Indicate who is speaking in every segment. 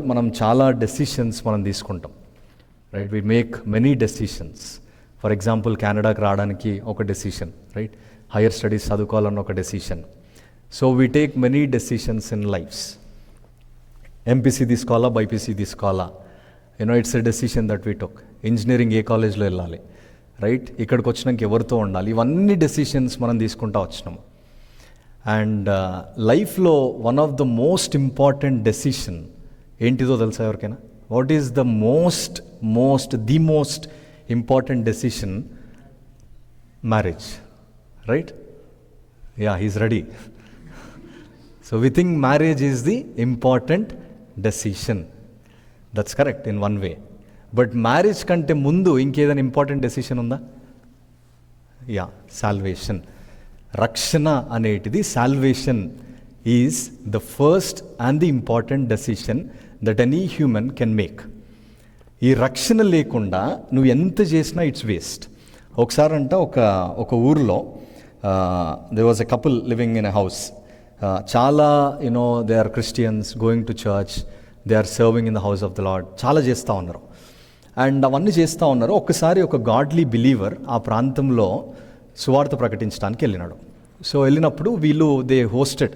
Speaker 1: మనం చాలా డెసిషన్స్ మనం తీసుకుంటాం, right? We make many decisions. For example కెనడాకి రావడానికి ఒక డెసిషన్, రైట్? హయ్యర్ స్టడీస్ చదువుకోవాలన్న ఒక decision. So we take many decisions in lifes. MPC తీసుకోవాలా, బైపీసీ తీసుకోవాలా, it's a decision that we took. Engineering ఏ కాలేజ్లో వెళ్ళాలి, రైట్? ఇక్కడికి వచ్చినాక ఎవరితో ఉండాలి, ఇవన్నీ డెసిషన్స్ మనం తీసుకుంటూ వచ్చినాము. అండ్ లైఫ్లో one of the most important decision ఏంటిదో తెలుసా ఎవరికైనా? What is the most important decision? Marriage, right? Ya, he's ready. So we think marriage is the important decision. That's correct in one way. But marriage కంటే ముందు ఇంకేదైనా important decision ఉందా? Ya, salvation. రక్షణ అనేటిది, salvation is the first and the important decision that any human can make. ఈ రక్షణ లేకుండా నువ్వు ఎంత చేసినా ఇట్స్ వేస్ట్. ఒకసారి అంట ఒక ఊర్లో there was a couple living in a house. చాలా they are Christians, going to church, they are serving in the house of the lord, చాలా చేస్తూ ఉన్నారు. అండ్ అవన్నీ చేస్తూ ఉన్నారు. ఒక్కసారి ఒక గాడ్లీ బిలీవర్ ఆ ప్రాంతంలో సువార్త ప్రకటించడానికి వెళ్ళినాడు. సో వెళ్ళినప్పుడు they hosted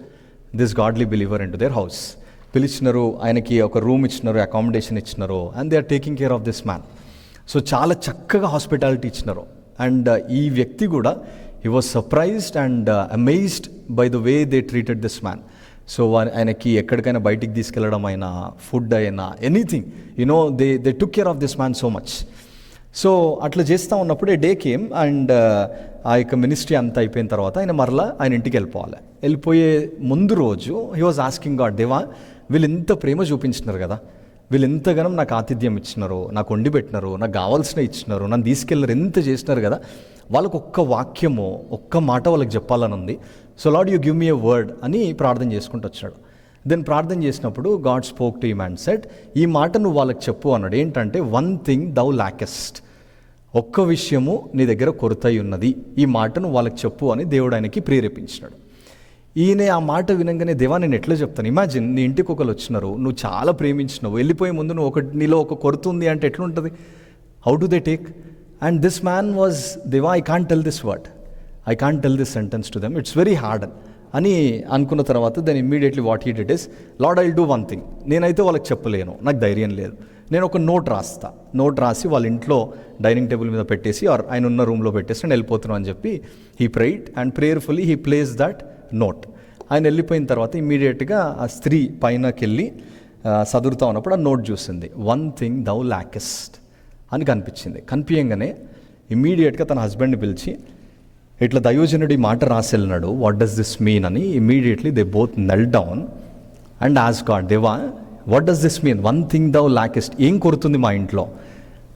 Speaker 1: this godly believer in to their house. పిలిచినారు, ఆయనకి ఒక రూమ్ ఇచ్చినారు, అకామిడేషన్ ఇచ్చినారు, and they are taking care of this man. So చాలా చక్కగా హాస్పిటాలిటీ ఇచ్చినారు. అండ్ ఈ వ్యక్తి కూడా he was surprised and amazed by the way they treated this man. So ఆయనకి ఎక్కడికైనా బయటికి తీసుకెళ్ళడం అయినా, ఫుడ్ అయినా, anything, they took care of this man so much. So అట్లా చేస్తూ ఉన్నప్పుడు డే కేమ్ అండ్ ఆ యొక్క మినిస్ట్రీ అంతా అయిపోయిన తర్వాత ఆయన ఇంటికి వెళ్ళిపోయే ముందు రోజు హీ వాజ్ ఆస్కింగ్ గాడ్, దేవా, వీళ్ళు ఎంత ప్రేమ చూపించినారు కదా, వీళ్ళు ఎంతగానో నాకు ఆతిథ్యం ఇచ్చినారు, నాకు వండి పెట్టినారు, నాకు కావాల్సిన ఇచ్చినారు, నన్ను తీసుకెళ్ళారు, ఎంత చేసినారు కదా, వాళ్ళకు ఒక్క వాక్యము, ఒక్క మాట వాళ్ళకి చెప్పాలని ఉంది. So lord, you give me a word అని ప్రార్థన చేసుకుంటూ వచ్చాడు. దెన్ ప్రార్థన చేసినప్పుడు God spoke to him and said, ఈ మాట నువ్వు వాళ్ళకి చెప్పు అన్నాడు. ఏంటంటే, వన్ థింగ్ దౌ లాకెస్ట్, ఒక్క విషయము నీ దగ్గర కొరతై ఉన్నది, ఈ మాట నువ్వు వాళ్ళకి చెప్పు అని దేవుడు ఆయనకి ప్రేరేపించినాడు. ఈయన ఆ మాట వినంగానే, దేవా, నేను ఎట్లా చెప్తాను? ఇమాజిన్, నీ ఇంటికి ఒకరు వచ్చినారు, నువ్వు చాలా ప్రేమించినావు, వెళ్ళిపోయే ముందు నీలో ఒక కొరత ఉంది అంటే ఎట్లుంటుంది? How do they take? And this man was, దేవా, I can't tell this word, I can't tell this sentence to them, it's very hard అని అనుకున్న తర్వాత then immediately what he did is, lord, I will do one thing. నేనైతే వాళ్ళకి చెప్పలేను, నాకు ధైర్యం లేదు, నేను ఒక నోట్ రాసి వాళ్ళ ఇంట్లో డైనింగ్ టేబుల్ మీద పెట్టేసి, ఆర్ ఆయన ఉన్న రూమ్లో పెట్టేసి నేను వెళ్ళిపోతున్నాను అని చెప్పి he prayed and prayerfully he plays that note. ఆయన వెళ్ళిపోయిన తర్వాత ఇమ్మీడియట్గా ఆ స్త్రీ పైనకి వెళ్ళి చదువుతూ ఉన్నప్పుడు ఆ నోట్ చూసింది. వన్ థింగ్ దౌ లాకెస్ట్ అని కనిపించగానే ఇమ్మీడియట్గా తన హస్బెండ్ని పిలిచి, ఇట్లా దైవజనుడి మాట రాసి వెళ్ళినాడు, వాట్ డస్ దిస్ మీన్ అని. Immediately they both kneel down and ask God, దేవా, what does this mean? One thing thou lackest, ఏం కొరుతుంది మా ఇంట్లో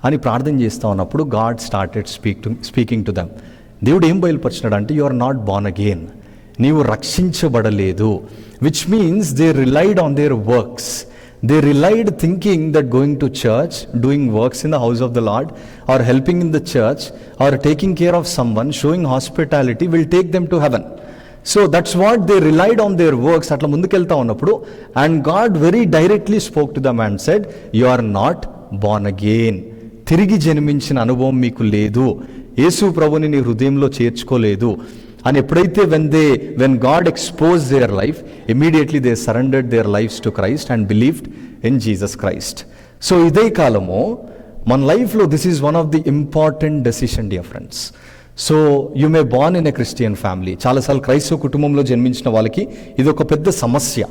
Speaker 1: అని ప్రార్థన చేస్తూ ఉన్నప్పుడు God started speaking to them. దేవుడు ఏం బయలుపరిచినాడు అంటే, you are not born again, నీవు రక్షించబడలేదు. Which means they relied on their works. They relied thinking that going to church, doing works in the house of the Lord, or helping in the church, or taking care of someone, showing hospitality will take them to heaven. So that's what they relied on their works. Atla mundukelta unnappudu, and God very directly spoke to them and said, you are not born again. తిరిగి జన్మించిన అనుభవం మీకు లేదు, యేసు ప్రభుని నీ హృదయంలో చేర్చుకోలేదు అని ఎప్పుడైతే when God exposed their life, immediately they surrendered their lives to Christ and believed in Jesus Christ. So ఇదే కాలము మన లైఫ్లో this is one of the important decision, dear friends. So you may born in a Christian family. చాలాసార్లు క్రైస్తవ కుటుంబంలో జన్మించిన వాళ్ళకి ఇది ఒక పెద్ద సమస్య.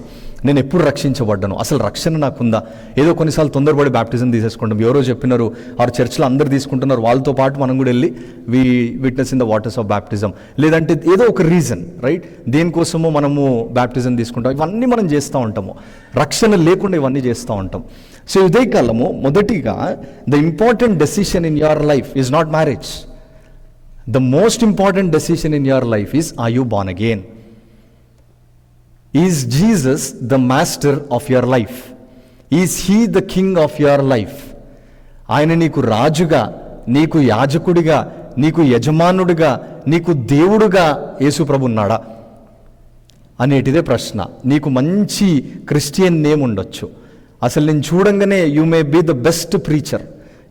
Speaker 1: నేను ఎప్పుడు రక్షించబడ్డాను, అసలు రక్షణ నాకుందా? ఏదో కొన్నిసార్లు తొందరపడి బ్యాప్టిజం తీసేసుకుంటాం, ఎవరో చెప్పినారు, ఆ చర్చ్లో అందరు తీసుకుంటున్నారు, వాళ్ళతో పాటు మనం కూడా వెళ్ళి we witness in the waters of baptism. లేదంటే ఏదో ఒక రీజన్, రైట్, దేనికోసమో మనము బ్యాప్టిజం తీసుకుంటాం. ఇవన్నీ మనం చేస్తూ ఉంటాము, రక్షణ లేకుండా ఇవన్నీ చేస్తూ ఉంటాం. సో ఇదే కాలము మొదటిగా the important decision in your life is not marriage. The most important decision in your life is, are you born again? Is Jesus the master of your life? Is he the king of your life? ఆయన నీకు రాజుగా, నీకు యాజకుడిగా, నీకు యజమానుడిగా, నీకు దేవుడుగా యేసు ప్రభు ఉన్నాడా అనేటిదే ప్రశ్న. నీకు మంచి క్రిస్టియన్ నేమ్ ఉండొచ్చు, అసలు నేను చూడంగానే you may be the best preacher,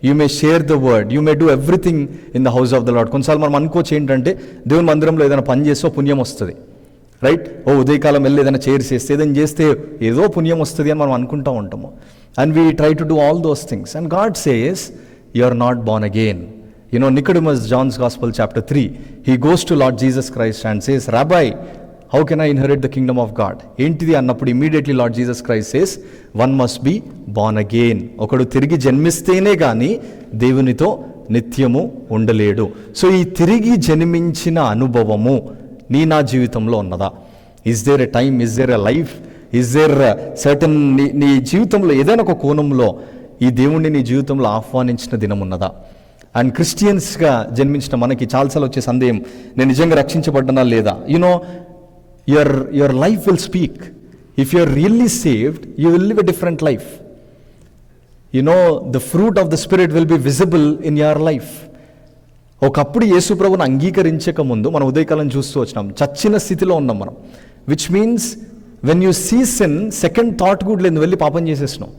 Speaker 1: you may share the word, you may do everything in the house of the Lord. కొన్నిసార్లు మనం అనుకోవచ్చు ఏంటంటే దేవుని మందిరంలో ఏదైనా పని చేస్తే పుణ్యం వస్తుంది, రైట్? ఉదయకాలం వెళ్ళి ఏదైనా చైర్స్ చేస్తే ఏదైనా చేస్తే ఏదో పుణ్యం వస్తుంది అని మనం అనుకుంటూ ఉంటాము. And we try to do all those things. And God says you are not born again. Nicodemus, John's Gospel chapter 3, he goes to Lord Jesus Christ and says, Rabbi, how can I inherit the kingdom of God? ఏంటిది అన్నప్పుడు immediately Lord Jesus Christ says, one must be born again. ఒకడు తిరిగి జన్మిస్తేనే కానీ దేవునితో నిత్యము ఉండలేడు. So ఈ తిరిగి జన్మించిన అనుభవము నా జీవితంలో ఉన్నదా? Is there a time, is there a life, is there certain నీ జీవితంలో ఏదైనా ఒక కోణంలో ఈ దేవుణ్ణి నీ జీవితంలో ఆహ్వానించిన దినం ఉన్నదా? అండ్ క్రిస్టియన్స్గా జన్మించిన మనకి చాలాసార్లు వచ్చే సందేహం, నేను నిజంగా రక్షించబడ్డనా లేదా? Your life will speak. If you are really saved, you will live a different life. The fruit of the spirit will be visible in your life. ఒకప్పుడు యేసు ప్రభువును అంగీకరించక ముందు మనం ఉదయకాలం చూస్తూ వచ్చినాం, చచ్చిన స్థితిలో ఉన్నాం మనం. Which means when you see sin, second thought కూడా లేదు, వెళ్ళి పాపం చేసేసినావు,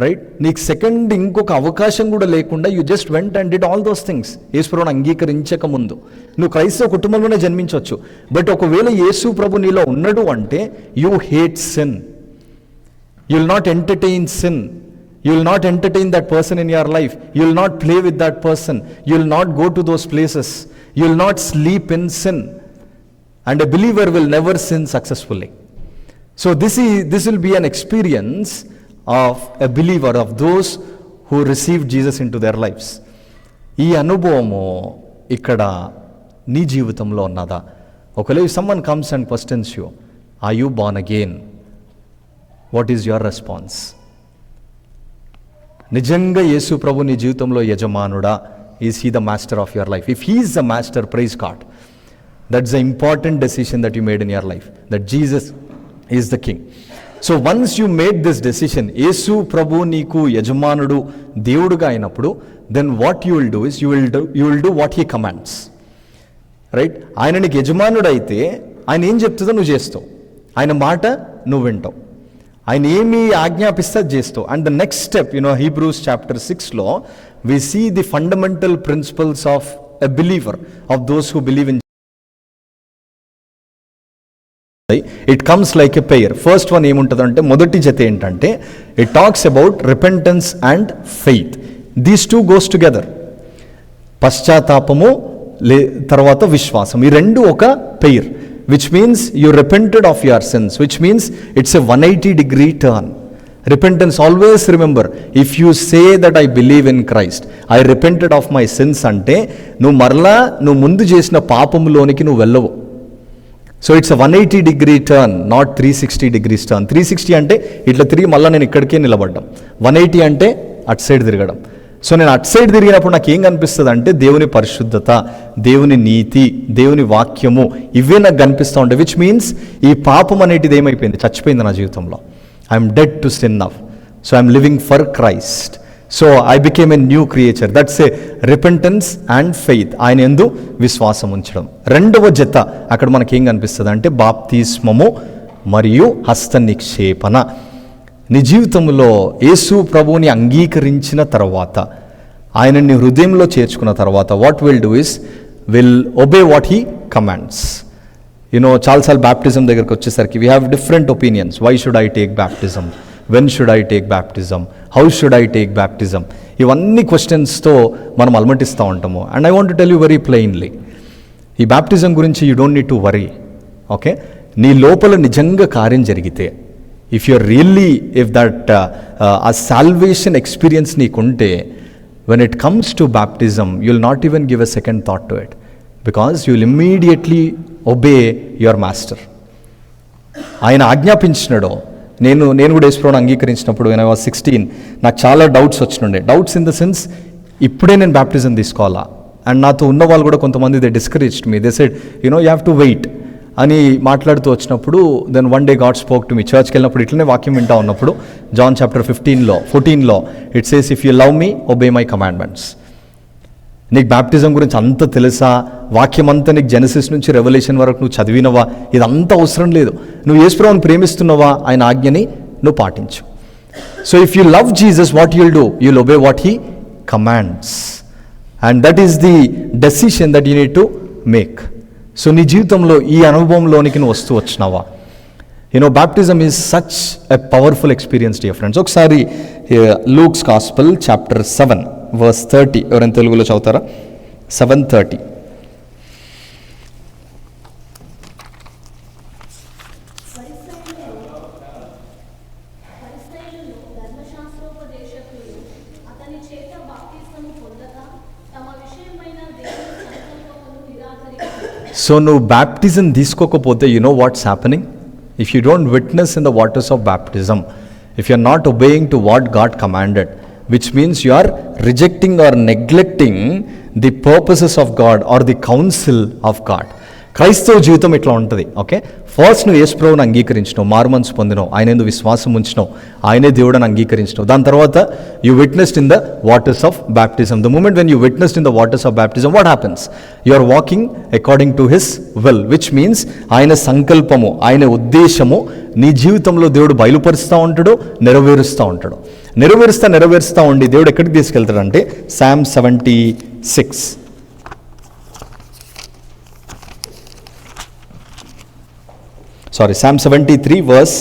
Speaker 1: రైట్? నీకు సెకండ్ ఇంకొక అవకాశం కూడా లేకుండా you just went and did all those things. Yesu ప్రభువును అంగీకరించక ముందు నువ్వు క్రైస్తవ కుటుంబంలోనే జన్మించవచ్చు. బట్ ఒకవేళ యేసు ప్రభు నీలో ఉన్నాడు అంటే you hate sin, you will not entertain sin, you will not entertain that person in your life, you will not play with that person, you will not go to those places, you will not sleep in sin, and a believer will never sin successfully. So this will be an experience of a believer, of those who received Jesus into their lives. ఈ అనుభవము ఇక్కడ నీ జీవితంలో ఉన్నదా? ఒకవేళ if someone comes and questions you, are you born again? What is your response? నిజంగా యేసు ప్రభు నీ జీవితంలో యజమానుడా? Is he the master of your life? If he is the master, praise God. That's the important decision that you made in your life, that Jesus is the king. So once you made this decision, Yesu ప్రభు నీకు యజమానుడు, దేవుడుగా అయినప్పుడు, then what you will do is you will do what he commands, right? ఆయన నీకు యజమానుడు అయితే ఆయన ఏం చెప్తుందో నువ్వు చేస్తావు, ఆయన మాట నువ్వు వింటావు, ఆయన ఏమి ఆజ్ఞాపిస్తే చేస్తావు. And the next step, Hebrews chapter 6లో we see the fundamental principles of a believer, of those who believe in. It comes like a pair. First one ఏముంటుందంటే, మొదటి జత ఏంటంటే, it talks about repentance and faith. These two goes together. పశ్చాత్తాపము తర్వాత విశ్వాసం, ఈ రెండు ఒక pair. Which means you repented of your sins, which means it's a 180-degree turn. Repentance, always remember, if you say that I believe in Christ, I repented of my sins అంటే నువ్వు మరలా నువ్వు ముందు చేసిన పాపంలోనికి నువ్వు వెళ్ళవు. So it's a 180-degree turn, not 360 degrees turn. 360 అంటే ఇట్లా తిరిగి మళ్ళీ నేను ఇక్కడికే నిలబడ్డాం. 180 అంటే అటు సైడ్ తిరగడం. సో నేను అటు సైడ్ తిరిగినప్పుడు నాకు ఏం కనిపిస్తుంది అంటే, దేవుని పరిశుద్ధత, దేవుని నీతి, దేవుని వాక్యము, ఇవే నాకు కనిపిస్తూ ఉంటాయి. విచ్ మీన్స్ ఈ పాపం అనేటిది ఏమైపోయింది, చచ్చిపోయింది నా జీవితంలో. I'm dead to sin now, so I'm living for Christ. So I became a new creature. That's a repentance and faith, ఆయన యందు విశ్వాసం ఉంచడం. రెండవ జత అక్కడ మనకేం కనిపిస్తుంది అంటే, బాప్తిస్మము మరియు హస్త నిక్షేపణ. నీ జీవితంలో యేసు ప్రభువుని అంగీకరించిన తర్వాత, ఆయనని హృదయంలో చేర్చుకున్న తర్వాత, what will do is will obey what he commands. చాలాసార్లు బ్యాప్టిజం దగ్గరకు వచ్చేసరికి we have different opinions. Why should I take baptism, when should I take baptism, how should I take baptism, ఇవన్నీ క్వశ్చన్స్తో మనం అలమటిస్తూ ఉంటాము. And I want to tell you very plainly, ఈ baptism గురించి you don't need to worry. Okay, నీ లోపల నిజంగా కార్యం జరిగితే, if you're really, if that a salvation experience నీకుంటే, when it comes to baptism, you'll not even give a second thought to it, because you'll immediately obey your master. ఆయన ఆజ్ఞాపించినాడో, నేను కూడా యేసుప్రభువుని అంగీకరించినప్పుడు when I was 16, నాకు చాలా doubts వచ్చినుండే. Doubts in the sense, ఇప్పుడే నేను baptism తీసుకోవాలా? అండ్ నాతో ఉన్న వాళ్ళు కూడా కొంతమంది they discouraged me. They said, you have to wait అని మాట్లాడుతూ వచ్చినప్పుడు, then one day God spoke to me. చర్చ్కి వెళ్ళినప్పుడు ఇట్లనే వాక్యం వింటా ఉన్నప్పుడు, జాన్ చాప్టర్ 14లో it says, if you love me obey my commandments. నీకు బ్యాప్టిజం గురించి అంత తెలుసా? వాక్యం అంతా నీకు జెనసిస్ నుంచి రెవల్యూషన్ వరకు నువ్వు చదివినవా? ఇదంతా అవసరం లేదు. నువ్వు యేసుప్రభువుని ప్రేమిస్తున్నావా? ఆయన ఆజ్ఞని నువ్వు పాటించు. So if you love Jesus, what you'll do? You'll obey what he commands. And that is the decision that you need to make. So నీ జీవితంలో ఈ అనుభవంలోనికి నువ్వు వచ్చినావా? Baptism is such a powerful experience, dear friends. ఒకసారి Luke's Gospel chapter 7 verse 30 ఎవరైనా తెలుగులో చదువుతారా? 7:30.
Speaker 2: సో
Speaker 1: నువ్వు బ్యాప్టిజం తీసుకోకపోతే what's happening? If you don't witness in the waters of baptism, if you are not obeying to what God commanded, which means you are rejecting or neglecting the purposes of God or the counsel of God. క్రైస్తవ జీవితం ఇట్లా ఉంటుంది. Okay, first నువ్వు యేసు ప్రభువుని అంగీకరించినావు, మారుమనసు పొందినావు, ఆయన యందు విశ్వాసం ఉంచినావు, ఆయనే దేవుడని అంగీకరించినావు. దాని తర్వాత you witnessed in the waters of baptism. The moment when you witnessed in the waters of baptism, what happens? You are walking according to his will, which means ఆయన సంకల్పము, ఆయన ఉద్దేశము నీ జీవితంలో దేవుడు బయలుపరుస్తూ ఉంటాడు, నెరవేరుస్తూ ఉండి దేవుడు ఎక్కడికి తీసుకెళ్తాడంటే Psalm 76. Psalm 73 verse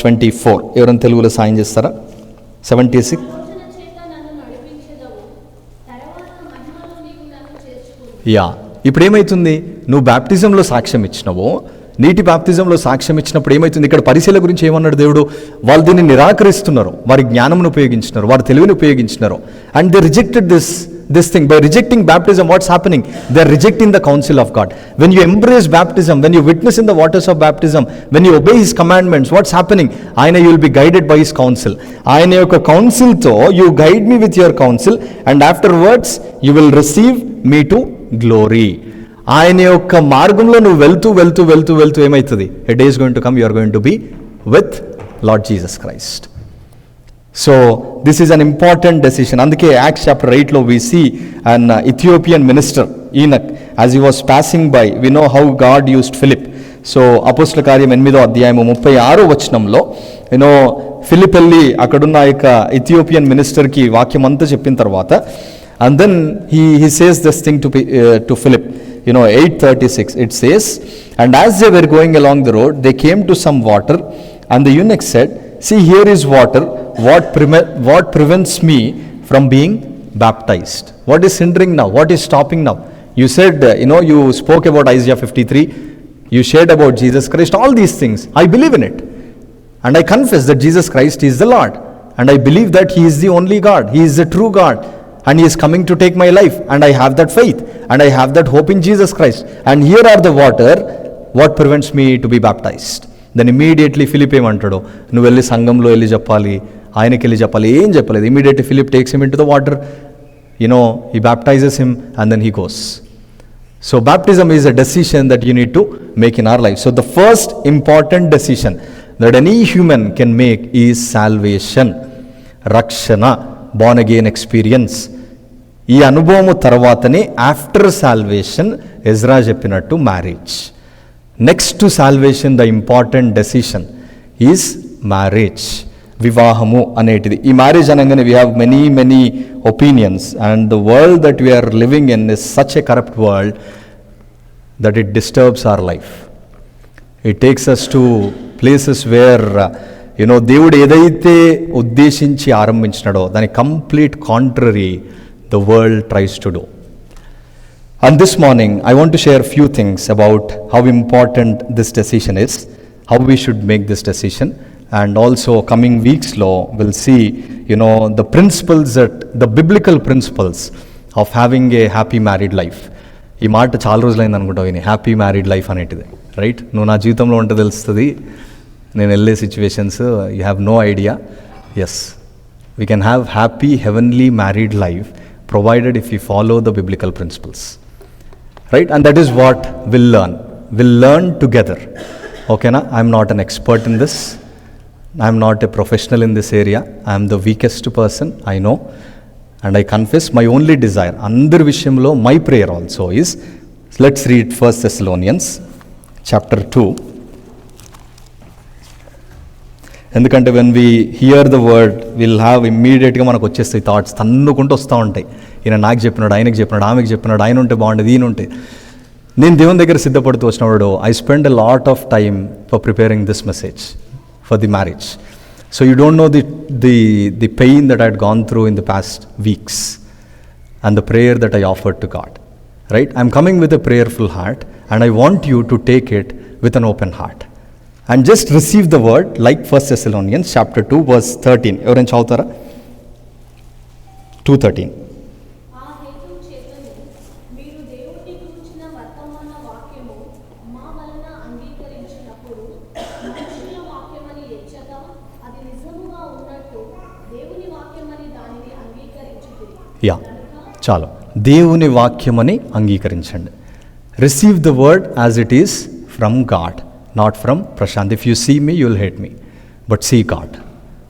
Speaker 1: 24. ఎవరైనా తెలుగులో సాయం చేస్తారా? 76. ఇప్పుడు ఏమవుతుంది? నువ్వు బ్యాప్టిజంలో సాక్ష్యం ఇచ్చినావు, నీటి బ్యాప్టిజంలో సాక్ష్యం ఇచ్చినప్పుడు ఏమవుతుంది? ఇక్కడ పరిశీల గురించి ఏమన్నాడు దేవుడు? వాళ్ళు దీన్ని నిరాకరిస్తున్నారు, వారి జ్ఞానమును ఉపయోగించినారు, వారి తెలివిని ఉపయోగించినారు. And they rejected this thing. By rejecting baptism, what's happening? They're rejecting the counsel of God. When you embrace baptism, when you witness in the waters of baptism, when you obey his commandments, what's happening? You will be guided by his counsel. Ayana yokka counsel tho, you guide me with your counsel, and afterwards you will receive me to glory. Ayana yokka margamlo nu veltu emaitadi? A day is going to come, you are going to be with Lord Jesus Christ. So this is an important decision. అందుకే Acts chapter 8 we see an Ethiopian minister, Enoch, as he was passing by. We know how God used Philip. So అపోస్తల కార్యం 8వ అధ్యాయం 36వ వచనంలో Philip వెళ్ళి అక్కడున్న యొక్క Ethiopian మినిస్టర్కి వాక్యం అంతా చెప్పిన తర్వాత, and then he says this thing to Philip. 8:36 it says, and as they were going along the road, they came to some water, and the eunuch said, see, here is water. What prevents me from being baptized? What is hindering now? What is stopping now? You said, you spoke about Isaiah 53. You shared about Jesus Christ. All these things, I believe in it. And I confess that Jesus Christ is the Lord. And I believe that he is the only God. He is the true God. And he is coming to take my life. And I have that faith. And I have that hope in Jesus Christ. And here are the water. What prevents me to be baptized? Then immediately Philip ఏమంటాడు? నువ్వు వెళ్ళి సంఘంలో వెళ్ళి చెప్పాలి, ఆయనకి వెళ్ళి చెప్పాలి. ఏం చెప్పలేదు. Immediately Philip takes him into the water, he baptizes him, and then he goes. So baptism is a decision that you need to make in our life. So the first important decision that any human can make is salvation, rakshana, born again experience. ఈ అనుభవము తర్వాతనే after salvation Ezra చెప్పినట్టు marriage. Next to salvation the important decision is marriage, వివాహము అనేటిది. ఈ marriage అనగానే we have many opinions, and the world that we're living in is such a corrupt world that it disturbs our life. It takes us to places where దేవుడు ఏదైతే ఉద్దేశించి ఆరంభించినాడో దాని complete contrary the world tries to do. And this morning I want to share a few things about how important this decision is, how we should make this decision, and also coming weeks we'll see the principles, that the biblical principles of having a happy married life. ఈ మాట చాలా రోజులైంది అనుకుంటావు విని, happy married life అనేటిది, right? నువ్వు నా జీవితంలో ఉంటే తెలుస్తుంది, నేను వెళ్ళే situations you have no idea. Yes, we can have happy heavenly married life provided if we follow the biblical principles, right? And that is what we'll learn together. Okay na? I'm not an expert in this, I'm not a professional in this area, I'm the weakest person, I know, and I confess my only desire andir vishayamlo, my prayer also is, let's read 1 Thessalonians chapter 2. ఎందుకంటే when we here the word will have ఇమ్మీడియట్గా మనకు వచ్చేస్తాయి thoughts, తన్నుకుంటూ వస్తూ ఉంటాయి. ఈయన నాకు చెప్పినాడు, ఆయనకి చెప్పినాడు, ఆమెకి చెప్పినాడు, ఆయన ఉంటే బాగుండేది, ఈయన ఉంటే. నేను దేవుని దగ్గర సిద్ధపడుతూ వచ్చినప్పుడు I spend a lot of time for preparing this message for the marriage. So you don't know the pain that I had gone through in the past weeks and the prayer that I offered to God. Right? I'm coming with a prayerful heart and I want you to take it with an open heart. And just receive the word like 1 Thessalonians chapter 2 verse 13. ఎవరైనా చదువుతారా? 2:13.
Speaker 2: ఆ హేతు చేతను మీరు దేవుని గురించిన వర్తమాన వాక్యము మా వలన అంగీకరించినప్పుడు మనుషుల వాక్యమని ఎచ్చక అది నిజముగా ఉన్నట్టు దేవుని వాక్యమని దానిని అంగీకరించుతుంది.
Speaker 1: యా, చాలు. దేవుని వాక్యమని అంగీకరించండి. Receive the word as it is from God, not from Prashant. If you see me, you will hate me, but see God.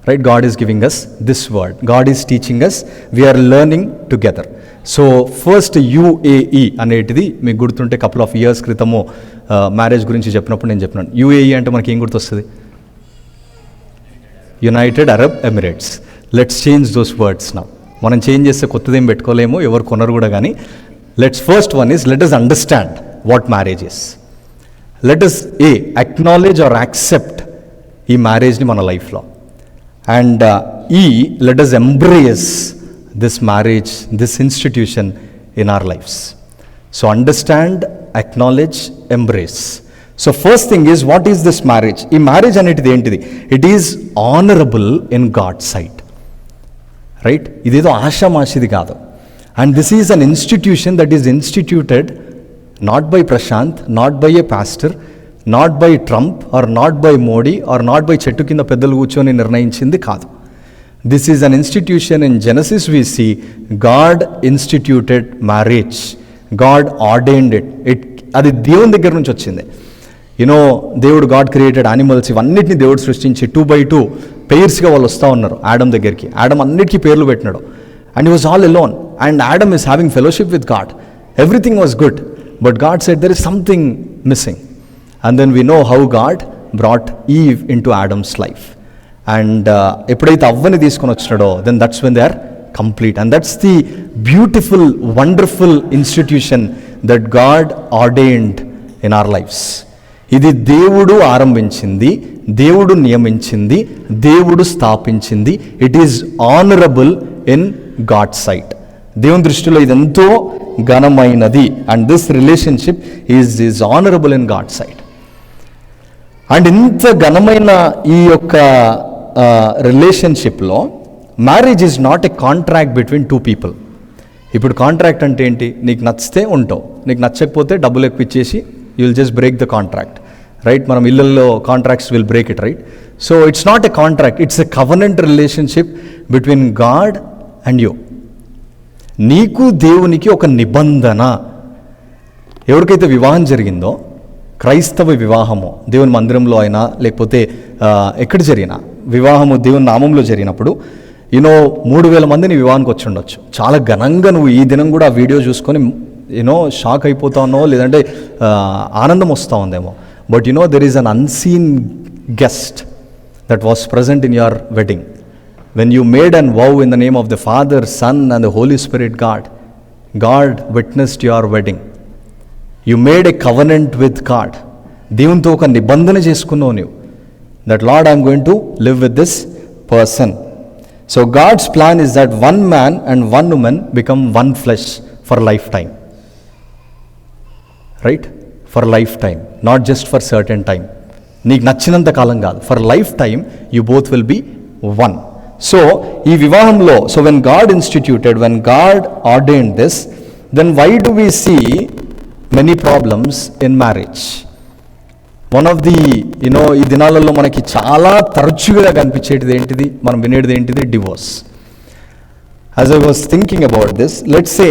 Speaker 1: Right? God is giving us this word. God is teaching us. We are learning together. So first UAE అనేటిది మీకు గుర్తుంటే couple of years క్రితము marriage గురించి చెప్పినప్పుడు నేను చెప్పినాను. UAE అంటే మనకి ఏం గుర్తొస్తుంది? United Arab Emirates. Let's change those words now. మనం చేంజ్ చేస్తే కొత్తదేం పెట్టుకోలేము, ఎవరు కొనరు కూడా. కానీ let's first one is let us understand what marriage is. Let us acknowledge or accept ఈ మ్యారేజ్ని మన లైఫ్లో. And let us embrace this marriage, this institution in our lifes. So understand, acknowledge, embrace. So first thing is what is this marriage? ఈ marriage అనేటిది ఏంటిది? It is honourable in God sight. Right? ఇదేదో ఆషామాషిది కాదు. And this is an institution that is instituted not by Prashant, not by a pastor, not by Trump or not by Modi or not by చెట్టు కింద పెద్దలు కూర్చొని నిర్ణయించింది కాదు. This is an institution. In Genesis we see God instituted marriage. God ordained it. అది దేవుని దగ్గర నుంచి వచ్చింది. యూనో దేవుడు గాడ్ క్రియేటెడ్ యానిమల్స్, ఇవన్నిటిని దేవుడు సృష్టించి 2 by 2 పెయిర్స్గా వాళ్ళు వస్తూ ఉన్నారు ఆడమ్ దగ్గరికి. ఆడమ్ అన్నిటికీ పేర్లు పెట్టినాడు. And he was all alone and Adam is having fellowship with God. Everything was good. But God said there is something missing. And then we know how God brought Eve into Adam's life. And ఎప్పుడైతే అవ్వని తీసుకొని వచ్చినాడో, then that's when they are complete. And that's the beautiful, wonderful institution that God ordained in our lives. ఇది దేవుడు ఆరంభించింది, దేవుడు నియమించింది, దేవుడు స్థాపించింది. It is honourable in God sight. దేవుని దృష్టిలో ఇదెంతో ఘనమైనది. And this relationship is honourable in God sight. And ఇంత ఘనమైన ఈ యొక్క రిలేషన్షిప్లో marriage is not a contract between 2 people. ఇప్పుడు కాంట్రాక్ట్ అంటే ఏంటి? నీకు నచ్చితే ఉంటావు, నీకు నచ్చకపోతే డబ్బులు ఎక్కువ ఇచ్చేసి you will just break the contract. Right? మనం ఇళ్ళల్లో contracts will break it. Right? So it's not a contract, it's a covenant relationship between God and you. నీకు దేవునికి ఒక నిబంధన. ఎవరికైతే వివాహం జరిగిందో, క్రైస్తవ వివాహము దేవుని మందిరంలో అయినా లేకపోతే ఎక్కడ జరిగినా వివాహము దేవుని నామంలో జరిగినప్పుడు 3,000 మందిని వివాహానికి వచ్చి ఉండొచ్చు. చాలా ఘనంగా నువ్వు ఈ దినం కూడా ఆ వీడియో చూసుకొని షాక్ అయిపోతా ఉన్నావు, లేదంటే ఆనందం వస్తూ ఉందేమో. But there is an unseen guest that was present in your wedding. When you made an vow in the name of the Father, Son and the Holy Spirit, God witnessed your wedding. You made a covenant with God. దేవునితో ఒక నిబంధన చేసుకున్నావు నువ్వు. That Lord, I am going to live with this person. So God's plan is that one man and one woman become one flesh for lifetime. Right? For lifetime, not just for certain time. నీకు నచ్చినంత కాలం కాదు, for lifetime you both will be one. So ఈ వివాహంలో, so when God instituted, when God ordained this, then why do we see many problems in marriage? One of the ఈ దినాలలో మనకి చాలా తరచుగా కనిపించేటిది ఏంటిది, మనం వినేటిది ఏంటిది? Divorce. As I was thinking about this, let's say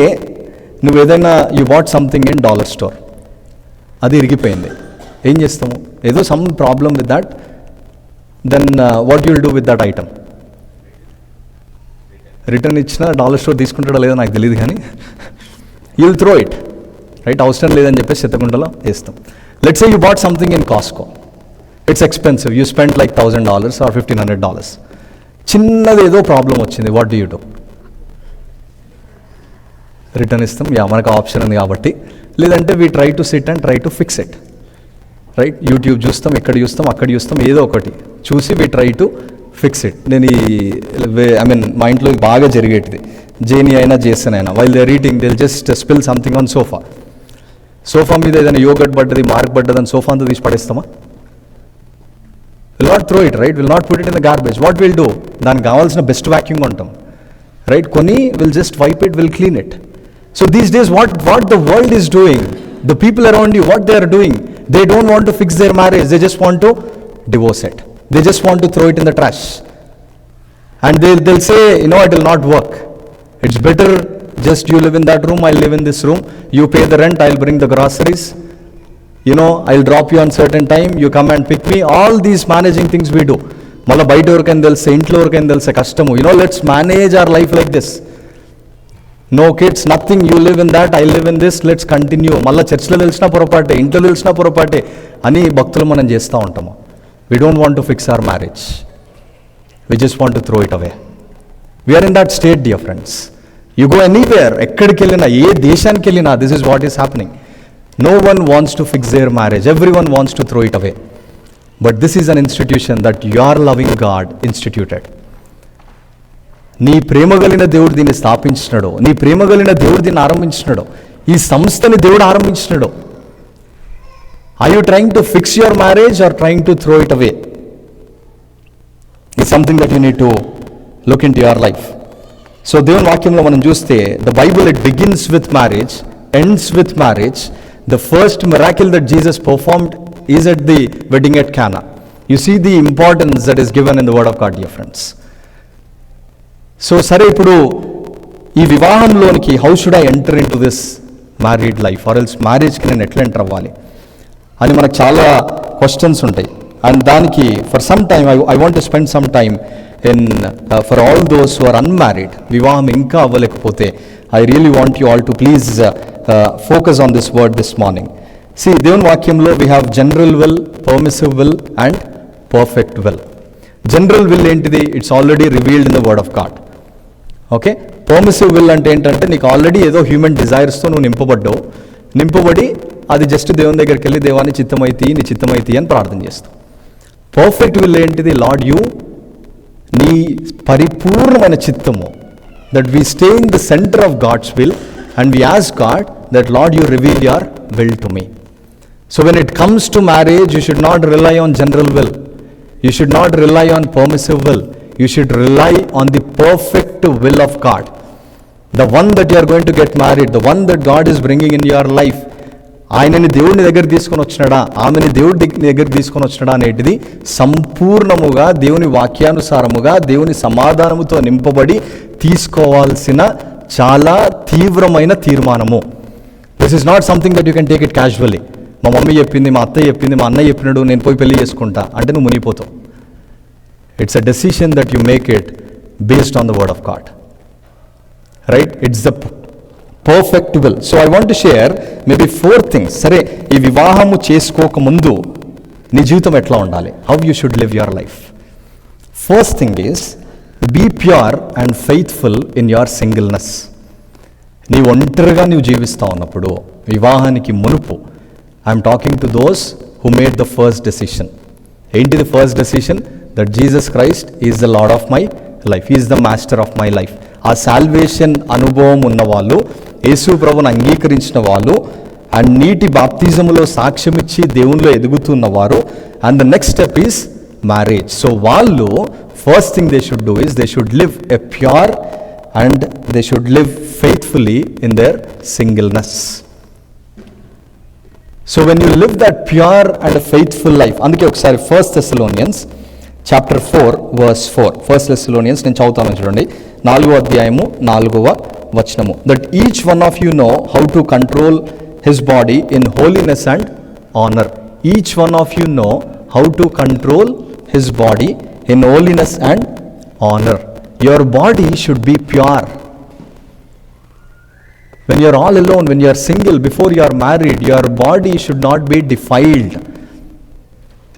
Speaker 1: నువ్వు ఏదైనా you bought something in dollar store, అది ఇరిగిపోయింది. ఏం చేస్తాము? ఏదో some problem with that, then what you will do with that item? Return ఇచ్చిన డాలర్ స్టోర్ తీసుకుంటాడో లేదో నాకు తెలియదు, కానీ you will throw it. Right? అవసరం లేదని చెప్పేసి చెత్తకుంటలో వేస్తాం. Let's say you bought something in Costco. It's expensive, you spend like $1,000 or $1,500. చిన్నది ఏదో ప్రాబ్లం వచ్చింది, what do you do? Return ఇస్తాం, మనకు ఆప్షన్ ఉంది కాబట్టి. లేదంటే we try to SIT and try to fix it, right? YouTube చూస్తాం, ఎక్కడ చూస్తాం, అక్కడ చూస్తాం, ఏదో ఒకటి చూసి we try to fix it. నేను మా ఇంట్లో బాగా జరిగేటిది, జేని అయినా జేసన్ అయినా, while they reading they just spill something on sofa మీద ఏదైనా యోగట్ పడ్డది, మార్క్ పడ్డది అని సోఫా అంతా తీసి పడేస్తామా? Will not throw it, right? Will not put it in the garbage. What will do? దానికి కావాల్సిన బెస్ట్ వ్యాక్యూమ్ ఉంటాం, రైట్? కొన్ని will just wipe it, will clean it. So these days what the world is doing, the people around you, what they are doing, they don't want to fix their marriage, they just want to divorce it, they just want to throw it in the trash, and they'll say, it will not work, it's better just you live in that room, I'll live in this room, you pay the rent, I'll bring the groceries, I'll drop you on certain time, you come and pick me. All these managing things we do. Malla bayta ఎవరికైనా తెలుసా, ఇంట్లో ఎవరికైనా తెలుసా కష్టము? let's manage our life like this. No kids, nothing, you live in that, I live in this, let's continue. మళ్ళీ చర్చ్లో తెలిసినా పొరపాటే, ఇంట్లో తెలిసినా పొరపాటే అని భక్తులు మనం చేస్తూ ఉంటాము. We don't want to fix our marriage, we just want to throw it away. We are in that state, dear friends. You go anywhere, ఎక్కడికి వెళ్ళినా, ఏ దేశానికి వెళ్ళినా, this is what is happening. No one wants to fix their marriage, everyone wants to throw it away. But this is an institution that your loving God instituted. నీ ప్రేమ కలిగిన దేవుడు దీన్ని స్థాపించినాడు, నీ ప్రేమ కలిగిన దేవుడు దీన్ని ఆరంభించినాడు, ఈ సంస్థని దేవుడు ఆరంభించినాడు. Are you trying to fix your marriage or trying to throw it away? It's something that you need to look into your life. So దేవుని వాక్యంలో మనం చూస్తే the Bible it begins with marriage, ends with marriage. The first miracle that Jesus performed is at the wedding at Cana. You see the importance that is given in the word of God, dear friends. So సరే, ఇప్పుడు ఈ వివాహంలోనికి how should I enter into this married life, or else మ్యారేజ్కి నేను ఎట్లా enter అవ్వాలి అని మనకు చాలా క్వశ్చన్స్ ఉంటాయి. అండ్ దానికి for some time I want to spend some time in for all those who are unmarried. వివాహం ఇంకా అవ్వలేకపోతే I really want you all to please focus on this word this morning. See, దేవుని వాక్యంలో we have general will, permissive will and perfect will. General will ఏంటిది? It's already revealed in the word of God. Okay, permissive will అంటే ఏంటంటే నీకు already ఏదో human డిజైర్స్తో నువ్వు నింపబడి అది జస్ట్ దేవుని దగ్గరికి వెళ్ళి దేవాన్ని చిత్తమైతి, నీ చిత్తమైతి అని ప్రార్థన చేస్తావు. పర్ఫెక్ట్ విల్ ఏంటిది? లార్డ్, యూ నీ పరిపూర్ణమైన చిత్తము, that we stay in the centre of God's will and we ask God that Lord you reveal your will to me. So when it comes to marriage, you should not rely on general will, you should not rely on permissive will. You should rely on the perfect will of God. The one that you are going to get married, the one that God is bringing in your life. ఆయనని దేవుడిని దగ్గర తీసుకొని వచ్చినాడా, ఆమెని దేవుడి దగ్గర తీసుకొని వచ్చినాడా అనేటిది సంపూర్ణముగా దేవుని వాక్యానుసారముగా దేవుని సమాధానముతో నింపబడి తీసుకోవాల్సిన చాలా తీవ్రమైన తీర్మానము. This is not something that you can take it casually. మా మమ్మీ చెప్పింది, మా అత్తయ్య చెప్పింది, మా అన్నయ్య చెప్పినాడు, నేను పోయి పెళ్లి చేసుకుంటా అంటే నువ్వు మునిగిపోతావు. It's a decision that you make it based on the word of God, right? It's the perfect will. So I want to share maybe 4 things. సరే, ఈ వివాహము చేసుకోక ముందు నీ జీవితం ఎట్లా ఉండాలి, how you should live your life. First thing is, be pure and faithful in your singleness. నీ ఒంటరిగా నువ్వు జీవిస్తూ ఉన్నప్పుడు వివాహానికి మునుపు, I'm talking to those who made the first decision. ఏంటిది first decision? that Jesus Christ is the Lord of my life, he is the master of my life. ఆ salvation అనుభవం ఉన్నవాళ్ళు, యేసు ప్రభువును అంగీకరించిన వాళ్ళు, అండ్ నీటి బాప్తిజములో సాక్ష్యం ఇచ్చి దేవునిలో ఎదుగుతున్నవారు, and the next step is marriage. So వాళ్ళు first thing they should do is they should live a pure and they should live faithfully in their singleness. So when you live that pure and faithful life, అందుకే ఒకసారి 1 Thessalonians chapter 4 verse 4, 1 Thessalonians నేను చదువుతాను చూడండి, 4వ అధ్యాయము 4వ వచనము. That each one of you know how to control his body in holiness and honour. Each one of you know how to control his body in holiness and honour. Your body should be pure. When you are all alone, when you are single, before you are married, your body should not be defiled.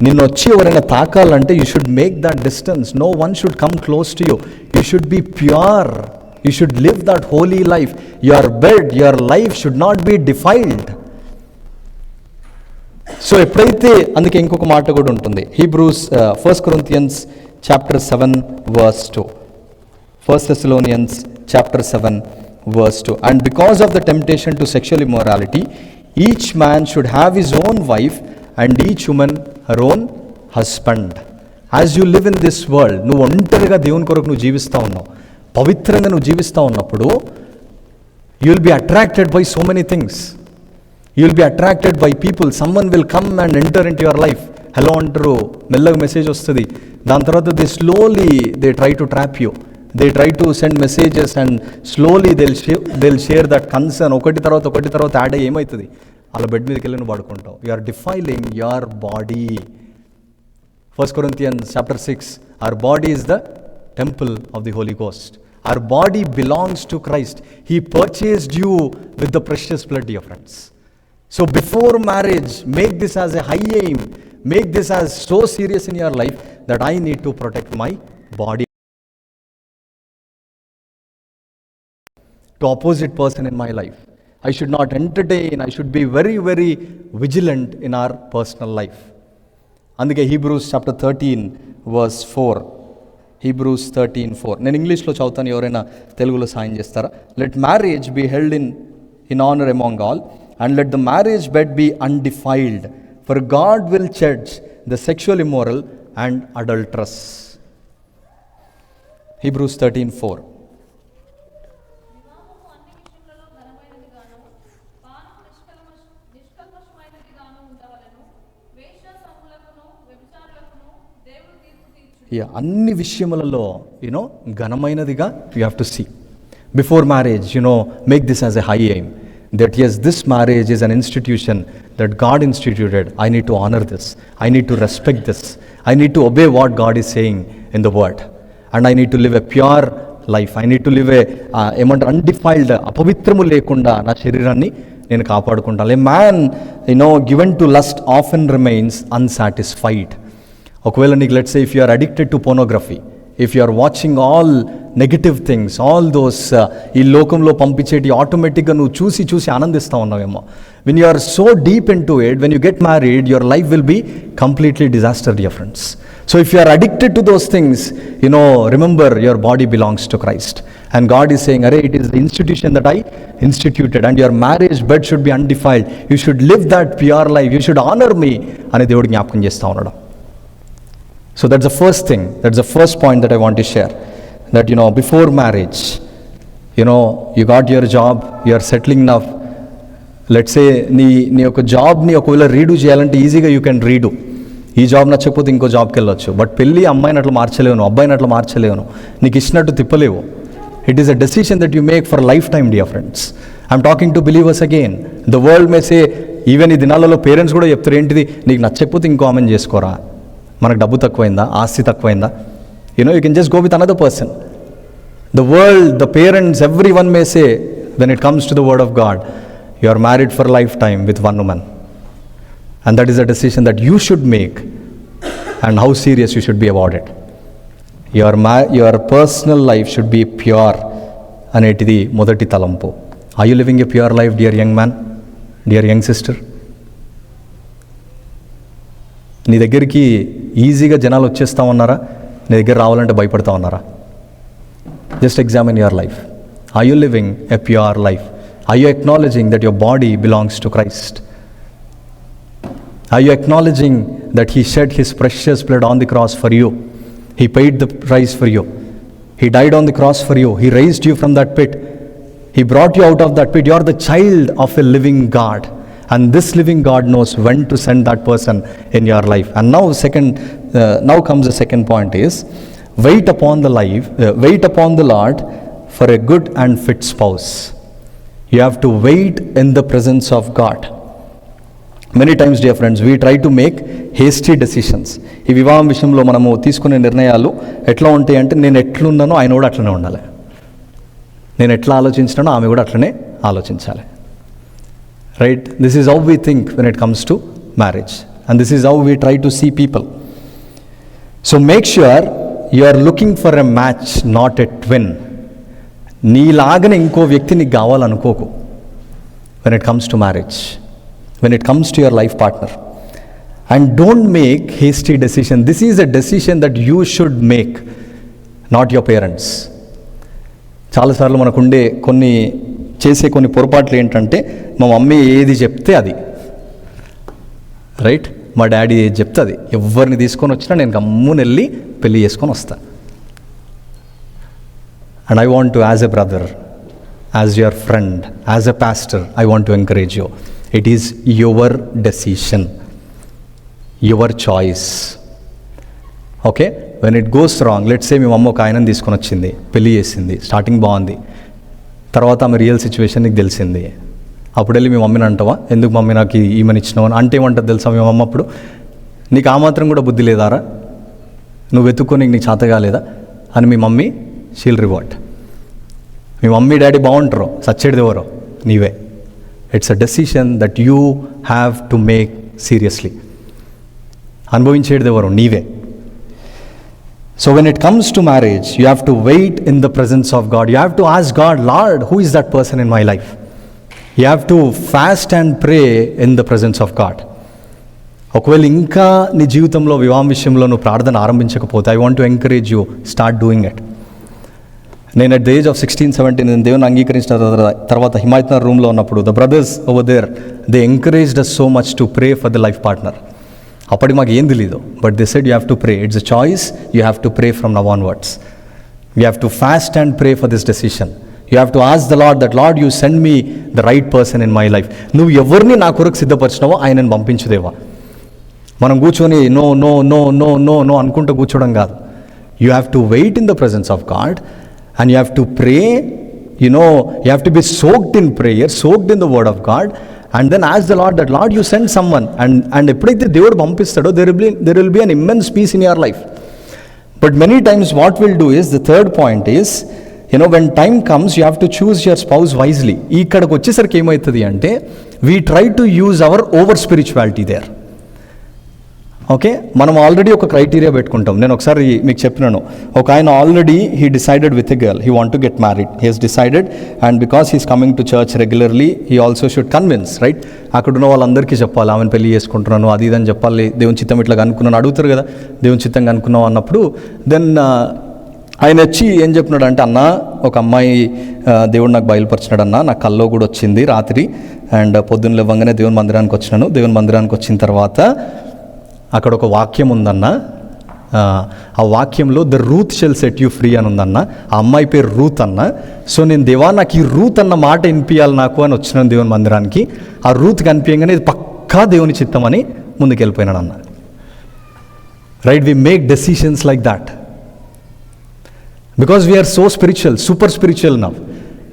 Speaker 1: నిన్ను వచ్చి ఎవరైనా తాకాలంటే you should make that distance. No one should come close to you. You should be pure. You should live that holy life. Your bed, your life should not be defiled. So ఎప్పుడైతే, అందుకే ఇంకొక మాట కూడా ఉంటుంది, Hebrews 1 Corinthians chapter 7 verse 2, 1 Thessalonians chapter 7 verse 2, and because of the temptation to sexual immorality, each man should have his own wife and each woman her own husband. As you live in this world, నువ్వు ఒంటరిగా దేవుని కొరకు నువ్వు జీవిస్తూ ఉన్నావు, పవిత్రంగా నువ్వు జీవిస్తూ ఉన్నప్పుడు, you will be attracted by so many things. You will be attracted by people. Someone will come and enter into your life. Hello అంటారు, మెల్లగా మెసేజ్ వస్తుంది. దాని తర్వాత they try to trap you. They try to send messages and slowly they'll share that concern. ఒకటి తర్వాత add అయ్యి ఏమవుతుంది, అలా బెడ్ మీదకి వెళ్ళి నువ్వు పడుకుంటావు. You are defiling your body. 1 Corinthians chapter 6, our body is the temple of the Holy Ghost. Our body belongs to Christ. He purchased you with the precious blood, dear friends. So before marriage, make this as a high aim. Make this as so serious in your life that I need to protect my body. To opposite person in my life, I should not entertain. I should be very, very vigilant in our personal life. అందుకే Hebrews chapter 13 verse 4, Hebrews 13:4. నేను ఇంగ్లీష్లో చదువుతాను, ఎవరైనా తెలుగులో సాయం చేస్తారా? Let marriage be held in honour among all, and let the marriage bed be undefiled, for God will judge the sexual immoral and adulterous. Hebrews 13:4. అన్ని విషయములలో ఘనమైనదిగా you have to see before marriage. Make this as a high aim. That yes, this marriage is an institution that God instituted. I need to honor this. I need to respect this. I need to obey what God is saying in the word. And I need to live a pure life. I need to live a undefiled, అపవిత్రము లేకుండా నా శరీరాన్ని నేను కాపాడుకుంటాను. A man, given to lust often remains unsatisfied. ఒకవేళ నీకు, let's say if you are addicted to pornography, if you are watching all negative things, all those ఈ లోకంలో పంపించేటి ఆటోమేటిక్గా నువ్వు చూసి ఆనందిస్తూ ఉన్నావేమో. when you are so deep into it, when you get married, your life will be completely disaster, dear friends. So if you are addicted to those things, remember your body belongs to Christ, and God is saying, it is the institution that I instituted, and your marriage bed should be undefiled. You should live that pure life. You should honor me అని దేవుడు జ్ఞాపకం చేస్తూ ఉన్నాడు. So that's the first thing, that's the first point that I want to share, that before marriage, you got your job, you are settling now. Let's say నీ యొక్క జాబ్ని ఒకవేళ redo చేయాలంటే ఈజీగా యూ కెన్ రీడూ. ఈ job నచ్చకపోతే ఇంకో జాబ్కి వెళ్ళొచ్చు. బట్ పెళ్ళి అమ్మాయిని అట్లా మార్చలేను, అబ్బాయిని అట్లా మార్చలేను, నీకు ఇచ్చినట్టు తిప్పలేవు. It is a decision that you make for lifetime, dear friends. I'm talking to believers again. The world may say, even ఈ దినాలలో పేరెంట్స్ కూడా చెప్తారు, ఏంటిది నీకు నచ్చకపోతే ఇంకో ఆమెను చేసుకోరా, మనకు డబ్బు తక్కువైందా, ఆస్తి తక్కువైందా, you can just go with another person. The world, the parents, everyone may say, when it comes to the word of God, you are married for lifetime with one woman, and that is a decision that you should make, and how serious you should be about it. Your personal life should be pure అనేటిది మొదటి తలంపు. Are you living a pure life, dear young man, dear young sister? నీ దగ్గరికి ఈజీగా జనాలు వచ్చేస్తూ ఉన్నారా, నీ దగ్గర రావాలంటే భయపడతా ఉన్నారా? Just examine your life. Are you living a pure life? Are you acknowledging that your body belongs to Christ? Are you acknowledging that he shed his precious blood on the cross for you? He paid the price for you. He died on the cross for you. He raised you from that pit. He brought you out of that pit. You are the child of a living God. And this living God knows when to send that person in your life. And now comes the second point is, wait upon the Lord for a good and fit spouse. You have to wait in the presence of God. Many times, dear friends, we try to make hasty decisions. ఈ వివాహం విషయంలో మనము తీసుకునే నిర్ణయాలు ఎట్లా ఉంటాయి అంటే, నేను ఎట్లున్నానో ఆయన కూడా అట్లనే ఉండాలి, నేను ఎట్లా ఆలోచించినానో ఆమె కూడా అట్లనే ఆలోచించాలి. Right? This is how we think when it comes to marriage. And this is how we try to see people. So make sure you are looking for a match, not a twin. నీలాగనే ఇంకో వ్యక్తి నీకు కావాలనుకోకు when it comes to marriage, when it comes to your life partner. And don't make hasty decision. This is a decision that you should make, not your parents. చాలాసార్లు మనకుండే చేసే కొన్ని పొరపాట్లు ఏంటంటే, మా మమ్మీ ఏది చెప్తే అది, రైట్, మా డాడీ ఏది చెప్తే అది, ఎవరిని తీసుకొని వచ్చినా నేను గమ్మున వెళ్ళి పెళ్ళి చేసుకొని వస్తా. And I want to, as a brother, as your friend, as a pastor, I want to encourage you. It is your decision, your choice. Okay, when it goes wrong, let's say మీ మమ్మ ఒక ఆయనని తీసుకొని వచ్చింది, పెళ్ళి చేసింది, starting బాగుంది, తర్వాత ఆమె రియల్ సిచ్యువేషన్ నీకు తెలిసింది. అప్పుడు వెళ్ళి మీ మమ్మీని అంటావా, ఎందుకు మమ్మీ నాకు ఈమెను ఇచ్చినావు అని? అంటే ఏమంటుంది తెలుసా మీ మమ్మ అప్పుడు, నీకు ఆ మాత్రం కూడా బుద్ధి లేదారా, నువ్వు వెతుక్కొని నీకు చేత కాలేదా అని మీ మమ్మీ షీల్ రివార్డ్. మీ మమ్మీ డాడీ బాగుంటారో సచ్చేది ఎవరో నీవే. It's a decision that you have to make seriously. అనుభవించేది ఎవరో నీవే. So when it comes to marriage, you have to wait in the presence of God. You have to ask God, Lord, who is that person in my life? You have to fast and pray in the presence of God. ఒకవేళ ఇంకా నీ జీవితంలో వివాహం విషయంలో నువ్వు ప్రార్థన ఆరంభించకపోతే, I want to encourage you, start doing it. నేను అట్ ద ఏజ్ ఆఫ్ 16-17 నేను దేవుని అంగీకరించిన తర్వాత హిమాయత్నగర్ రూమ్లో ఉన్నప్పుడు, the brothers over there, they encouraged us so much to pray for the life partner. అప్పటికి మాకు ఏం తెలీదు, but they said you have to pray. It's a choice, you have to pray from now onwards. You have to fast and pray for this decision. You have to ask the Lord that, Lord you send me the right person in my life. నువ్వు ఎవరిని నా కొరకు సిద్ధపరిచినావో ఆయనను పంపించుదేవా. మనం కూర్చొని no no no no no no అనుకుంటూ కూర్చోవడం కాదు. You have to wait in the presence of God and you have to pray. You know, you have to be soaked in prayer, soaked in the word of God. And then ask the Lord that, Lord, you send someone. And ఎప్పుడైతే దేవుడు పంపిస్తాడో, there will be an immense peace in your life. But many times what we'll do is, the third point is, when time comes, you have to choose your spouse wisely. ఇక్కడికి వచ్చేసరికి ఏమవుతుంది అంటే, we try to use our over spirituality there. Okay, మనం already ఒక criteria పెట్టుకుంటాం. నేను ఒకసారి మీకు చెప్పినాను, ఒక ఆయన already he decided with a girl, he want to get married, he has decided, and because he's coming to church regularly, he also should convince, right? అక్కడ ఉన్న వాళ్ళందరికీ చెప్పాలి, ఆమెను పెళ్లి చేసుకుంటున్నాను అది ఇది అని చెప్పాలి. దేవుని చిత్తం ఇట్లా అనుకున్నాను, అడుగుతారు కదా, దేవుని చిత్తంగా అనుకున్నావు అన్నప్పుడు, దెన్ ఆయన వచ్చి ఏం చెప్పినాడు అంటే, అన్న, ఒక అమ్మాయి దేవుడు నాకు బయలుపరిచినాడు అన్న, నా కల్లో కూడా వచ్చింది రాత్రి, అండ్ పొద్దున్న లేవగానే దేవుని మందిరానికి వచ్చినాను. దేవుని మందిరానికి వచ్చిన తర్వాత అక్కడ ఒక వాక్యం ఉందన్న, ఆ వాక్యంలో the Ruth shell set you free అని ఉందన్న. ఆ అమ్మాయి పేరు రూత్ అన్న. సో నేను, దేవా, నాకు ఈ రూత్ అన్న మాట వినిపించాలి నాకు అని వచ్చినాను దేవుని మందిరానికి. ఆ రూత్ కనిపించగానే ఇది పక్కా దేవుని చిత్తం అని ముందుకు వెళ్ళిపోయినాడు అన్న. Right, we make decisions like that because we're so spiritual, super spiritual now.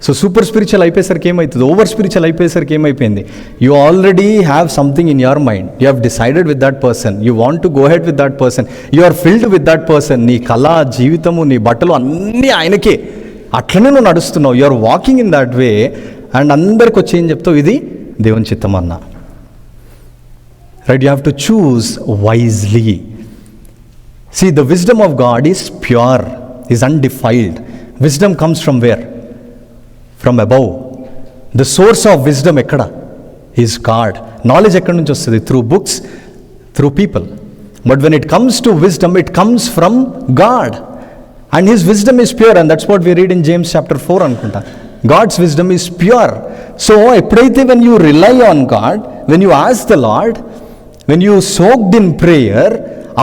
Speaker 1: So super spiritual అయిపోయేసరికి ఏమవుతుంది, ఓవర్ స్పిరిచువల్ అయిపోయేసరికి ఏమైపోయింది, you already have something in your mind, you have decided with that person, you want to go head with that person, you are filled with that person. నీ కళ, జీవితము, నీ బట్టలు అన్నీ ఆయనకే, అట్లనే నువ్వు నడుస్తున్నావు, you are walking in that way. And అందరికి వచ్చి ఏం చెప్తావు, ఇది దేవుని చిత్తం అన్న. Right, you have to choose wisely. See, the wisdom of God is pure, is undefiled. Wisdom comes from where? From above. The source of wisdom ekkada is God. Knowledge ekkadi nunchi vastadi? Through books, through people. But when it comes to wisdom, it comes from God, and his wisdom is pure, and that's what we read in James chapter 4 anukunta. God's wisdom is pure. So eppudaithe when you rely on God, when you ask the Lord, when you soaked in prayer,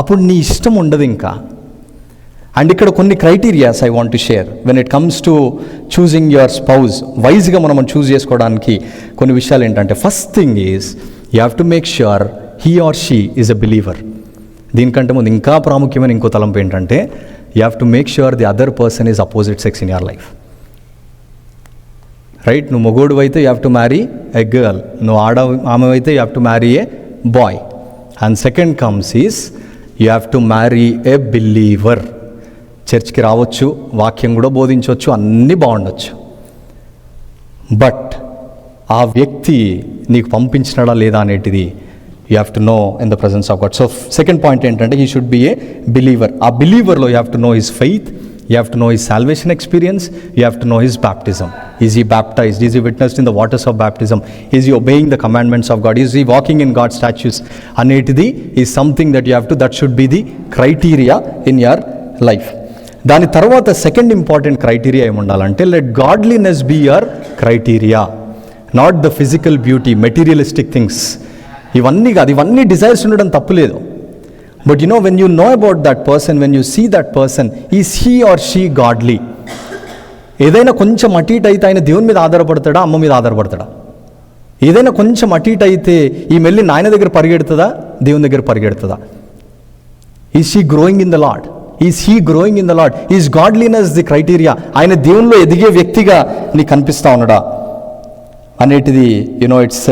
Speaker 1: appudu nee ishtam undadu inka. And ఇక్కడ కొన్ని criterias I want to share when it comes to choosing your spouse. వైజ్గా మనం చూస్ చేసుకోవడానికి కొన్ని విషయాలు ఏంటంటే, first thing is you have to make sure he or she is a believer. దీనికంటే ముందు ఇంకా ప్రాముఖ్యమైన ఇంకో తలంపు ఏంటంటే, you have to make sure the other person is opposite sex in your life. Right, నువ్వు మొగోడు అయితే you have to marry a girl, నువ్వు ఆమె అయితే you have to marry a boy. And second comes is you have to marry a believer. చర్చ్కి రావచ్చు, వాక్యం కూడా బోధించవచ్చు, అన్నీ బాగుండొచ్చు, బట్ ఆ వ్యక్తి నీకు పంపించినాడా లేదా అనేటిది you have to know in the presence of God. So second point ఏంటంటే he should be a believer. ఆ బిలీవర్లో you have to know his faith, you have to know his salvation experience, you have to know his baptism. Is he baptized? Is he witnessed in the waters of baptism? Is he obeying the commandments of God? Is he walking in God's statutes? Anetidi is something that you have to, that should be the criteria in your life. దాని తర్వాత second important criteria ఏముండాలంటే let godliness be your criteria, not the physical beauty, materialistic things. ఇవన్నీ కాదు, ఇవన్నీ desires ఉండడం తప్పులేదు. But you know, when you know about that person, when you see that person, is he or she godly? ఏదైనా కొంచెం అటు ఇటు అయితే ఆయన దేవుని మీద ఆధారపడతాడా, అమ్మ మీద ఆధారపడతాడా? ఏదైనా కొంచెం అటు ఇటు అయితే ఈ మెల్లి నాయన దగ్గర పరిగెడుతుందా, దేవుని దగ్గర పరిగెడుతుందా? Is she growing in the Lord? Is he growing in the Lord? Is godliness the criteria? ఆయన దేవునిలో ఎదిగే వ్యక్తిగా నీకు కనిపిస్తా ఉన్నాడా అనేటిది it's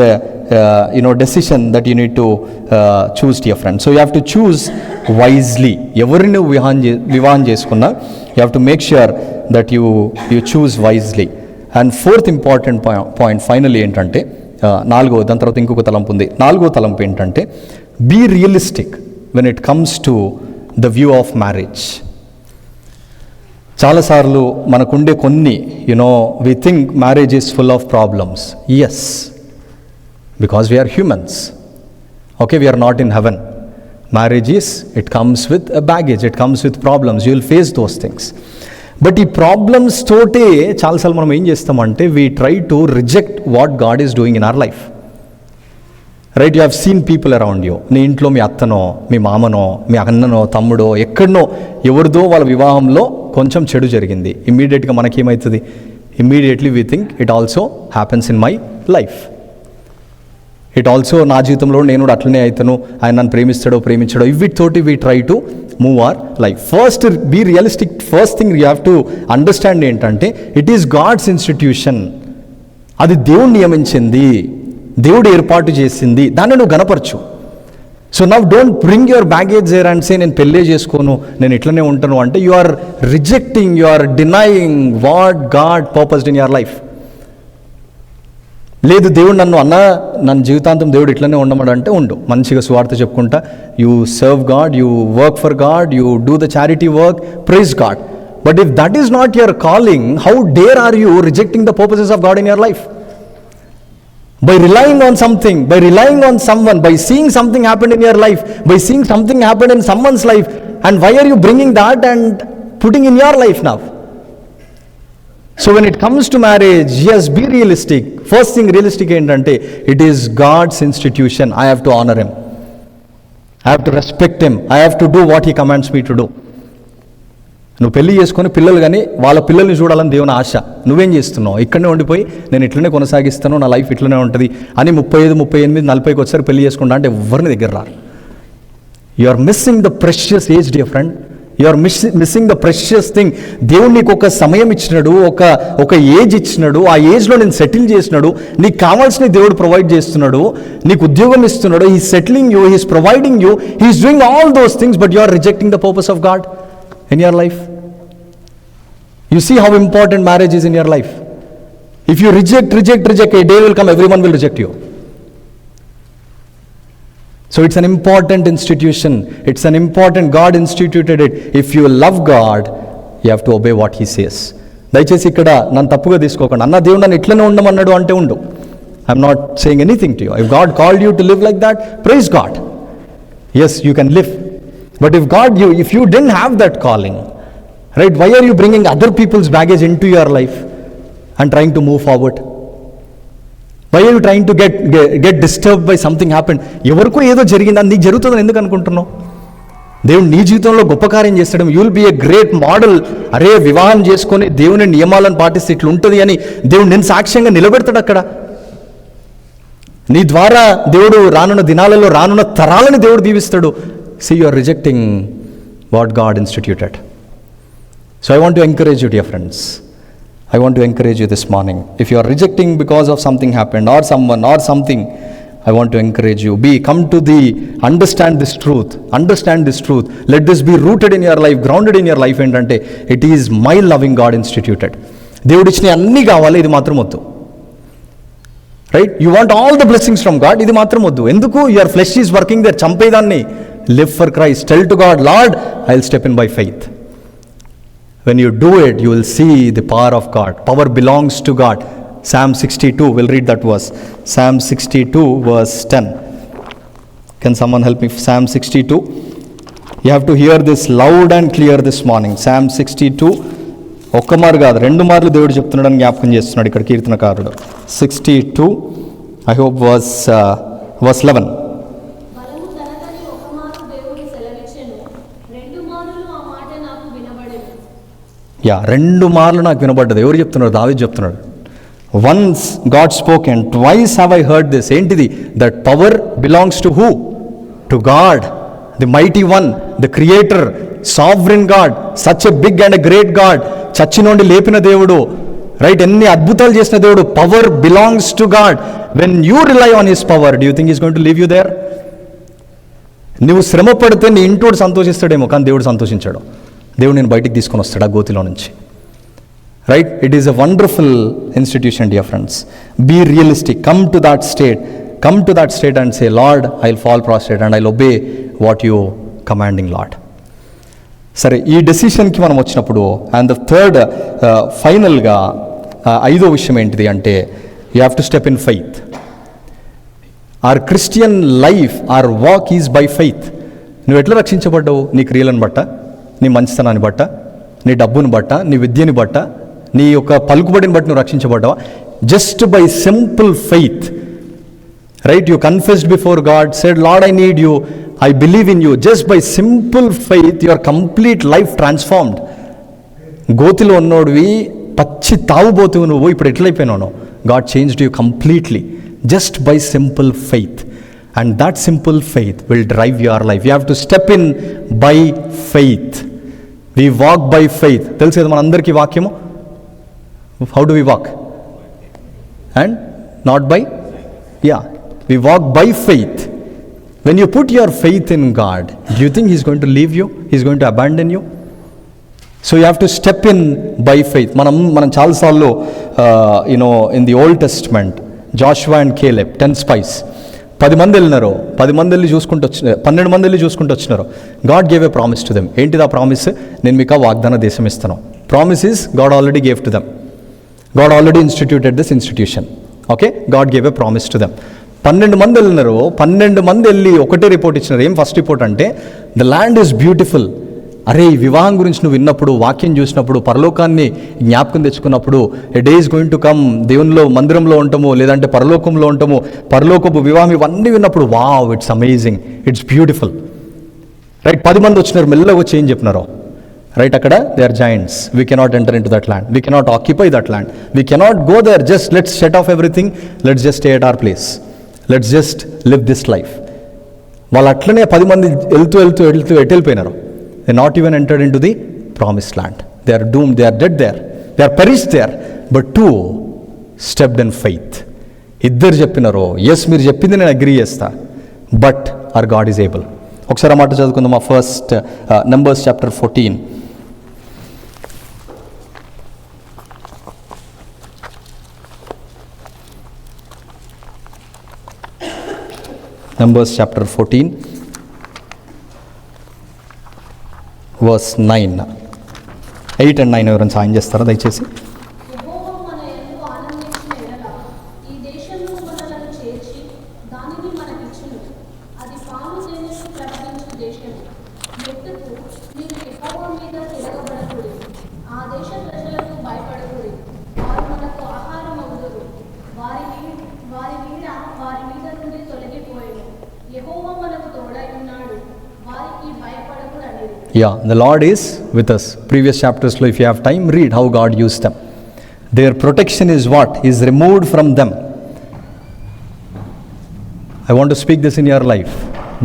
Speaker 1: decision that you need to choose, dear friend. So you have to choose wisely. ఎవరిని వివాహం చేసుకున్నా you have to make sure that you choose wisely. And fourth important point finally ఏంటంటే నాలుగో, దాని తర్వాత ఇంకొక తలంపు ఉంది. నాలుగో తలంపు ఏంటంటే be realistic when it comes to the view of marriage. చాలాసార్లు మనకుండే కొన్ని we think marriage is full of problems. Yes, because we are humans. Okay, we are not in heaven. Marriage is, it comes with a baggage, it comes with problems. You will face those things. But ఈ problems తోటే చాలాసార్లు మనం ఏం చేస్తామంటే we try to reject what God is doing in our life. Right? You have seen people around you. నీ ఇంట్లో మీ అత్తనో, మీ మామనో, మీ అన్ననో, తమ్ముడో, ఎక్కడనో ఎవరిదో వాళ్ళ వివాహంలో కొంచెం చెడు జరిగింది. ఇమ్మీడియట్గా మనకేమవుతుంది? Immediately we think it also happens in my life. It also నా జీవితంలో నేను కూడా అట్లనే అవుతాను, ఆయన నన్ను ప్రేమించాడో ఇవితోటి we try to move our life. First be realistic. First thing you have to understand ఏంటంటే ఇట్ ఈస్ గాడ్స్ ఇన్స్టిట్యూషన్. అది దేవుడు నియమించింది, దేవుడు ఏర్పాటు చేసింది, దాన్ని నువ్వు గనపరచు. So now don't bring your baggage there and say నేను పెళ్ళే చేసుకోను, నేను ఇట్లనే ఉంటాను అంటే you are rejecting, you are denying what God purposed in your life. లేదు దేవుడు నన్ను జీవితాంతం దేవుడు ఇట్లనే ఉండమడంటే ఉండు, మంచిగా సువార్త చెప్పుకుంటా, you serve God, you work for God, you do the charity work, praise God. But if that is not your calling, how dare are you rejecting the purposes of God in your life? By relying on something, by relying on someone, by seeing something happen in your life, by seeing something happen in someone's life, and why are you bringing that and putting in your life now? So when it comes to marriage, yes, be realistic. First thing realistic ఏంటంటే it is God's institution. I have to honor him, I have to respect him, I have to do what he commands me to do. నువ్వు పెళ్లి చేసుకొని పిల్లలు కానీ వాళ్ళ పిల్లల్ని చూడాలని దేవుని ఆశ. నువ్వేం చేస్తున్నావు? ఇక్కడనే ఉండిపోయి నేను ఇట్లనే కొనసాగిస్తాను, నా లైఫ్ ఇట్లనే ఉంటుంది అని 35, 38, 40కి వచ్చారు పెళ్లి చేసుకుంటా అంటే ఎవరిని దగ్గర రారు. You are missing the precious age, dear friend. You are missing the precious thing. దేవుడు నీకు ఒక సమయం ఇచ్చినాడు, ఒక ఏజ్ ఇచ్చినాడు, ఆ ఏజ్లో నేను సెటిల్ చేసినాడు, నీకు కావాల్సిన దేవుడు ప్రొవైడ్ చేస్తున్నాడు, నీకు ఉద్యోగం ఇస్తున్నాడు, he settling you, he's providing you, he's doing all those things, but you are rejecting the purpose of God in your life. You see how important marriage is in your life. If you reject, a day will come, everyone will reject you. So it's an important institution, it's an important, God instituted it. If you love God, you have to obey what he says. దయచేసి ఇక్కడ నన్ను తప్పుగా తీసుకోకండి. అన్న దేవుడు నన్ను ఇట్లనే ఉండమన్నాడు అంటే ఉండు. I'm not saying anything to you. If God called you to live like that, praise God. Yes, you can live. But if you didn't have that calling, right, why are you bringing other people's baggage into your life and trying to move forward? Why are you trying to get disturbed by something happened? ఎవరికో ఏదో జరిగిందని నీకు జరుగుతుందని ఎందుకు అనుకుంటున్నావు? దేవుడు నీ జీవితంలో గొప్ప కార్యం చేస్తాడు. You will be a great model. అరే వివాహం చేసుకొని దేవుని నియమాలను పాటిస్తే ఇట్లా ఉంటుంది అని దేవుడు నేను సాక్ష్యంగా నిలబెడతాడు అక్కడ. నీ ద్వారా దేవుడు రానున్న దినాలలో రానున్న తరాలను దేవుడు దీవిస్తాడు. See, you are rejecting what God instituted. So I want to encourage you, dear friends. I want to encourage you this morning. If you are rejecting because of something happened or someone or something, I want to encourage you. Understand this truth. Understand this truth. Let this be rooted in your life, grounded in your life. And it is my loving God instituted. దేవుడు ఇచ్చిన అన్నీ కావాలి, ఇది మాత్రం వద్దు. Right? You want all the blessings from God, ఇది మాత్రం వద్దు. ఎందుకు? Your flesh is working there, చంపేదాన్ని. Live for Christ, tell to God, Lord I will step in by faith. When you do it, you will see the power of God. Power belongs to God. Psalm 62, we'll read that verse. Psalm 62 verse 10. Can someone help me? Psalm 62. You have to hear this loud and clear this morning. Psalm 62. ఒక్క మారు కాదు, 2 మార్లు దేవుడు చెప్తున్నాడని జ్ఞాపకం చేస్తున్నాడు ఇక్కడ కీర్తనకారుడు. 62, I hope verse 11.
Speaker 2: బలము తనదని ఒక మారు దేవుడు సెలవిచ్చెను, 2 మారులు ఆ మాట నాకు వినబడెను.
Speaker 1: 2 మార్లు నాకు వినబడ్డది. ఎవరు చెప్తున్నారు? దావీదు చెప్తున్నాడు. Once God spoke and twice have I heard this. ఏంటిది? That power belongs to who? To God, the mighty one, the creator, sovereign God, such a big and a great God. చచ్చి నుండి లేపిన దేవుడు, రైట్? ఎన్ని అద్భుతాలు చేసిన దేవుడు. Power belongs to God. When you rely on his power, do you think is going to leave you there? నువ్వు శ్రమ పడితే నీ ఇంటోడు సంతోషిస్తాడేమో, కానీ దేవుడు సంతోషించాడు. దేవుడు నేను బయటికి తీసుకొని వస్తాడు ఆ గోతిలో నుంచి. Right? It is a wonderful institution dear friends. Be realistic. Come to that state and say, Lord I will fall prostrate and I will obey what you commanding Lord. సరే, ఈ డెసిషన్కి మనం వచ్చినప్పుడు, అండ్ ద థర్డ్ ఫైనల్గా 5వ విషయం ఏంటిది అంటే, you have to step in faith. Our Christian life, our walk is by faith. నువ్వు ఎట్లా రక్షించబడ్డావు? నీ క్రియలను బట్ట, నీ మంచితనాన్ని బట్ట, నీ డబ్బుని బట్ట, నీ విద్యని బట్ట, నీ యొక్క పలుకుబడిని బట్టి నువ్వు రక్షించబడ్డావా? Just by simple faith. Right? You confessed before God, said Lord I need you, I believe in you. Just by simple faith, your complete life transformed. గోతిలో ఉన్నోడివి, పచ్చి తాగుబోతువు నువ్వు, ఇప్పుడు ఎట్లయిపోయినావు? God changed you completely just by simple faith. And that simple faith will drive your life. You have to step in by faith. We walk by faith. తెలుసు కదా మనందరికీ వాక్యము. How do we walk? And not by? Yeah. We walk by faith. When you put your faith in God, do you think He's going to leave you? He's going to abandon you? So you have to step in by faith. మనం చాలాసార్లు in the Old Testament, Joshua and Caleb, 10 spies, 10 మంది వెళ్ళినారు. 10 మంది వెళ్ళి చూసుకుంటూ వచ్చినారు, 12 మంది వెళ్ళి చూసుకుంటూ వచ్చినారు. God gave a promise to them. ఏంటిది ఆ ప్రామిస్? నేను మీకు ఆ వాగ్దాన దేశం ఇస్తాను. Promise is God already gave to them. God already instituted this institution. Okay? God gave a promise to them. 12 మంది వెళ్ళినారు. 12 మంది వెళ్ళి ఒకటే రిపోర్ట్ ఇచ్చినారు. ఏం ఫస్ట్ రిపోర్ట్ అంటే, ద ల్యాండ్ ఈజ్ బ్యూటిఫుల్. అరే, ఈ వివాహం గురించి నువ్వు విన్నప్పుడు, వాక్యం చూసినప్పుడు, పరలోకాన్ని జ్ఞాపకం తెచ్చుకున్నప్పుడు, a day is going to come, దేవునిలో మందిరంలో ఉంటాము, లేదంటే పరలోకంలో ఉంటాము, పరలోకపు వివాహం, ఇవన్నీ విన్నప్పుడు wow, it's amazing, it's beautiful. Right? 10 మంది వచ్చినారు, మెల్లగా వచ్చి ఏం చెప్పినారో, రైట్? అక్కడ they are giants. We cannot enter into that land, we cannot occupy that land, we cannot go there, just let's shut off everything, let's just stay at our place, let's just live this life. వాళ్ళు అట్లనే 10 మంది వెళ్తూ ఎటు వెళ్ళిపోయినారు. They not even entered into the promised land. They are doomed, they are dead there, they are perished there. But 2 stepped in faith. ఇద్దరు చెప్పినారు, yes మీరు చెప్పింది నేను అగ్రీ చేస్తా, but our God is able. ఒకసారి ఆ మాట చదువుకుందాం. మా first Numbers chapter 14. Numbers chapter 14 verse 9. 8 and 9 ఎవరైనా సాయం చేస్తారా దయచేసి?
Speaker 2: యెహోవా మన యందు ఆనందించిన ఎడల ఈ దేశంలో మనలను చేర్చి దానిని మనకిచ్చును. అది పాలు తేనెలు ప్రవహించు దేశము. మెట్టుకు మీరు యెహోవా మీద తిరగబడకుడి, ఆ దేశ ప్రజలకు భయపడకుడి. వారు మనకు ఆహారం అవుదురు. వారి నీడ వారి మీద నుండి తొలగిపోయేను. యెహోవా మనకు తోడై ఉన్నాడు, వారికి భయపడకుడు అనేది.
Speaker 1: Yeah, the Lord is with us. Previous chapters lo, if you have time, read how God used them. Their protection is what? Is removed from them. I want to speak this in your life.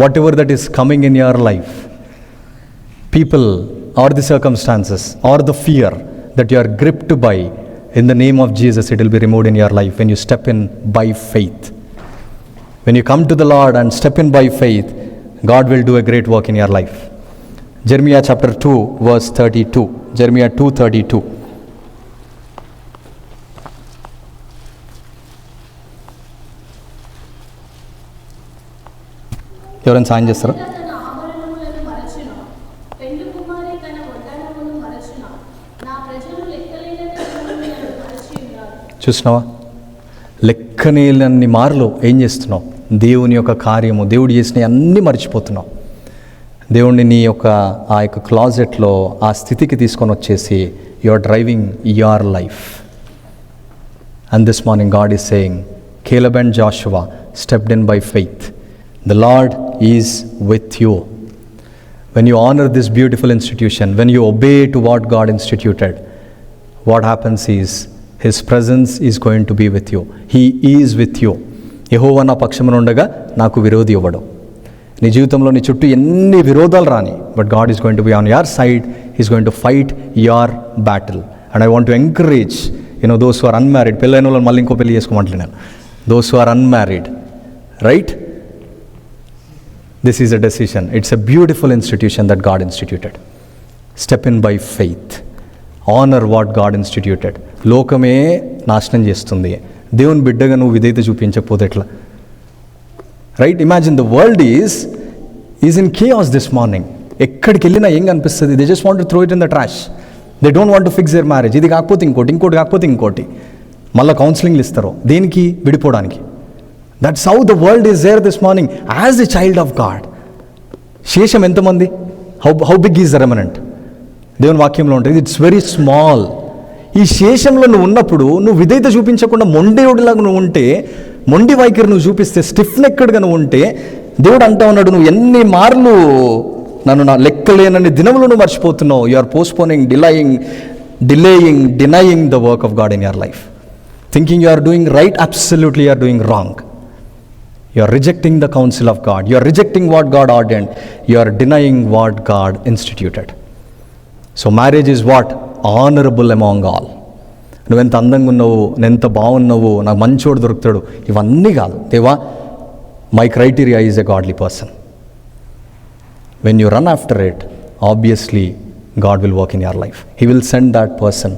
Speaker 1: Whatever that is coming in your life, people or the circumstances or the fear that you are gripped by, in the name of Jesus, it will be removed in your life when you step in by faith. When you come to the Lord and step in by faith, God will do a great work in your life. Jeremiah chapter 2 verse 32. Jeremiah 2:32. ఎవరైనా సాయం చేస్తారా?
Speaker 2: తన ఆభరణములను మరచున, పెండ్లి కుమారి తన వడ్డాణమును మరచున, నా ప్రజలు లెక్కలేనన్ని దినములను మరచి ఉన్నారు.
Speaker 1: చూసినావా? లెక్కనేలన్ని మార్లు ఏం చేస్తున్నావు? దేవుని యొక్క కార్యము, దేవుడు చేసినవి అన్నీ మర్చిపోతున్నావు. దేవుడిని నీ యొక్క ఆ యొక్క క్లాజెట్లో ఆ స్థితికి తీసుకొని వచ్చేసి you are driving your life. And this morning God is saying, Caleb and Joshua stepped in by faith. The Lord is with you. When you honor this beautiful institution, when you obey to what God instituted, what happens is His presence is going to be with you. He is with you. యెహోవా నా పక్షమున ఉండగా నాకు విరోధి ఇవ్వడు. నీ జీవితంలో నీ చుట్టూ ఎన్ని విరోధాలు రాని, but God is going to be on your side. Is going to fight your battle. And I want to encourage those who are unmarried. పెళ్ళైన వాళ్ళని మళ్ళీ ఇంకో పెళ్లి చేసుకోమంటున్నాను. Those who are unmarried, right? This is a decision. It's a beautiful institution that God instituted. Step in by faith. Honor what God instituted. లోకమే నాశనం చేస్తుంది. దేవుని బిడ్డగా నువ్వు విధేయత చూపించకపోతే ఎట్లా? Right? Imagine the world is in chaos this morning. ఎక్కడికి వెళ్ళినా ఏం కనిపిస్తుంది? They just want to throw it in the trash. They don't want to fix their marriage. ఇది కాకపోతే ఇంకోటి, ఇంకోటి కాకపోతే ఇంకోటి. మళ్ళీ కౌన్సిలింగ్లు ఇస్తారు దేనికి? విడిపోవడానికి. That's how the world is there this morning as a child of God. శేషం ఎంతమంది? How big is the remnant? దేవుని వాక్యంలో ఉంటుంది, ఇట్స్ వెరీ స్మాల్. ఈ శేషంలో నువ్వు ఉన్నప్పుడు నువ్వు విధేయత చూపించకుండా మొండేవుడిలాగా నువ్వు ఉంటే, మొండి వైఖరి నువ్వు చూపిస్తే, స్టిఫ్ నెక్డ్గా నువ్వు ఉంటే, దేవుడు అంటా ఉన్నాడు, నువ్వు ఎన్ని మార్లు నన్ను నా లెక్కలేనన్ని దినములు నువ్వు మర్చిపోతున్నావు. You are postponing, delaying the work of God in your life. Thinking you are doing right, absolutely you are doing wrong. You are rejecting the counsel of God. You are rejecting what God ordained. You are denying what God instituted. So marriage is what? Honorable among all. నువ్వెంత అందంగా ఉన్నావు, నేనెంత బాగున్నావు, నాకు మంచోడు దొరుకుతాడు, ఇవన్నీ కాదు. దేవా, my criteria is a godly person. When you run after it, obviously God will work in your life. He will send that person.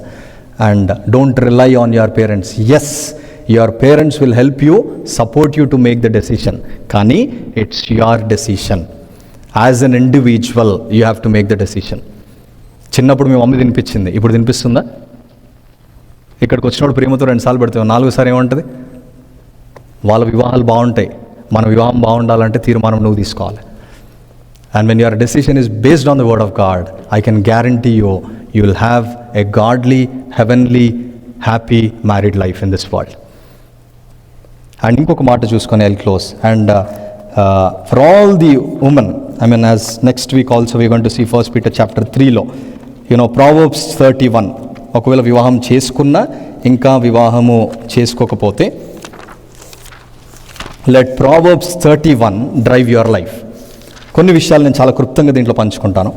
Speaker 1: And don't rely on your parents. Yes, your parents will help you, support you to make the decision. Kani, it's your decision. As an individual, you have to make the decision. చిన్నప్పుడు మీ mummy తినిపించింది, ఇప్పుడు తినిపిస్తుందా? ఇక్కడికి వచ్చినప్పుడు ప్రేమతో 2 సార్లు పెడతాం, 4సారి ఏముంటుంది? వాళ్ళ వివాహాలు బాగుంటాయి, మన వివాహం బాగుండాలంటే తీర్మానం నువ్వు తీసుకోవాలి. And when your decision is based on the word of God, I can guarantee you will have a godly, heavenly, happy married life in this world. And ఇంకొక మాట చూసుకొని I'll close. And for all the women, I mean, as next week also we're going to see 1 Peter chapter 3లో, Proverbs 31, ఒకవేళ వివాహం చేసుకున్నా ఇంకా వివాహము చేసుకోకపోతే, let Proverbs 31 drive your life. కొన్ని విషయాలు నేను చాలా క్లుప్తంగా దీంట్లో పంచుకుంటాను.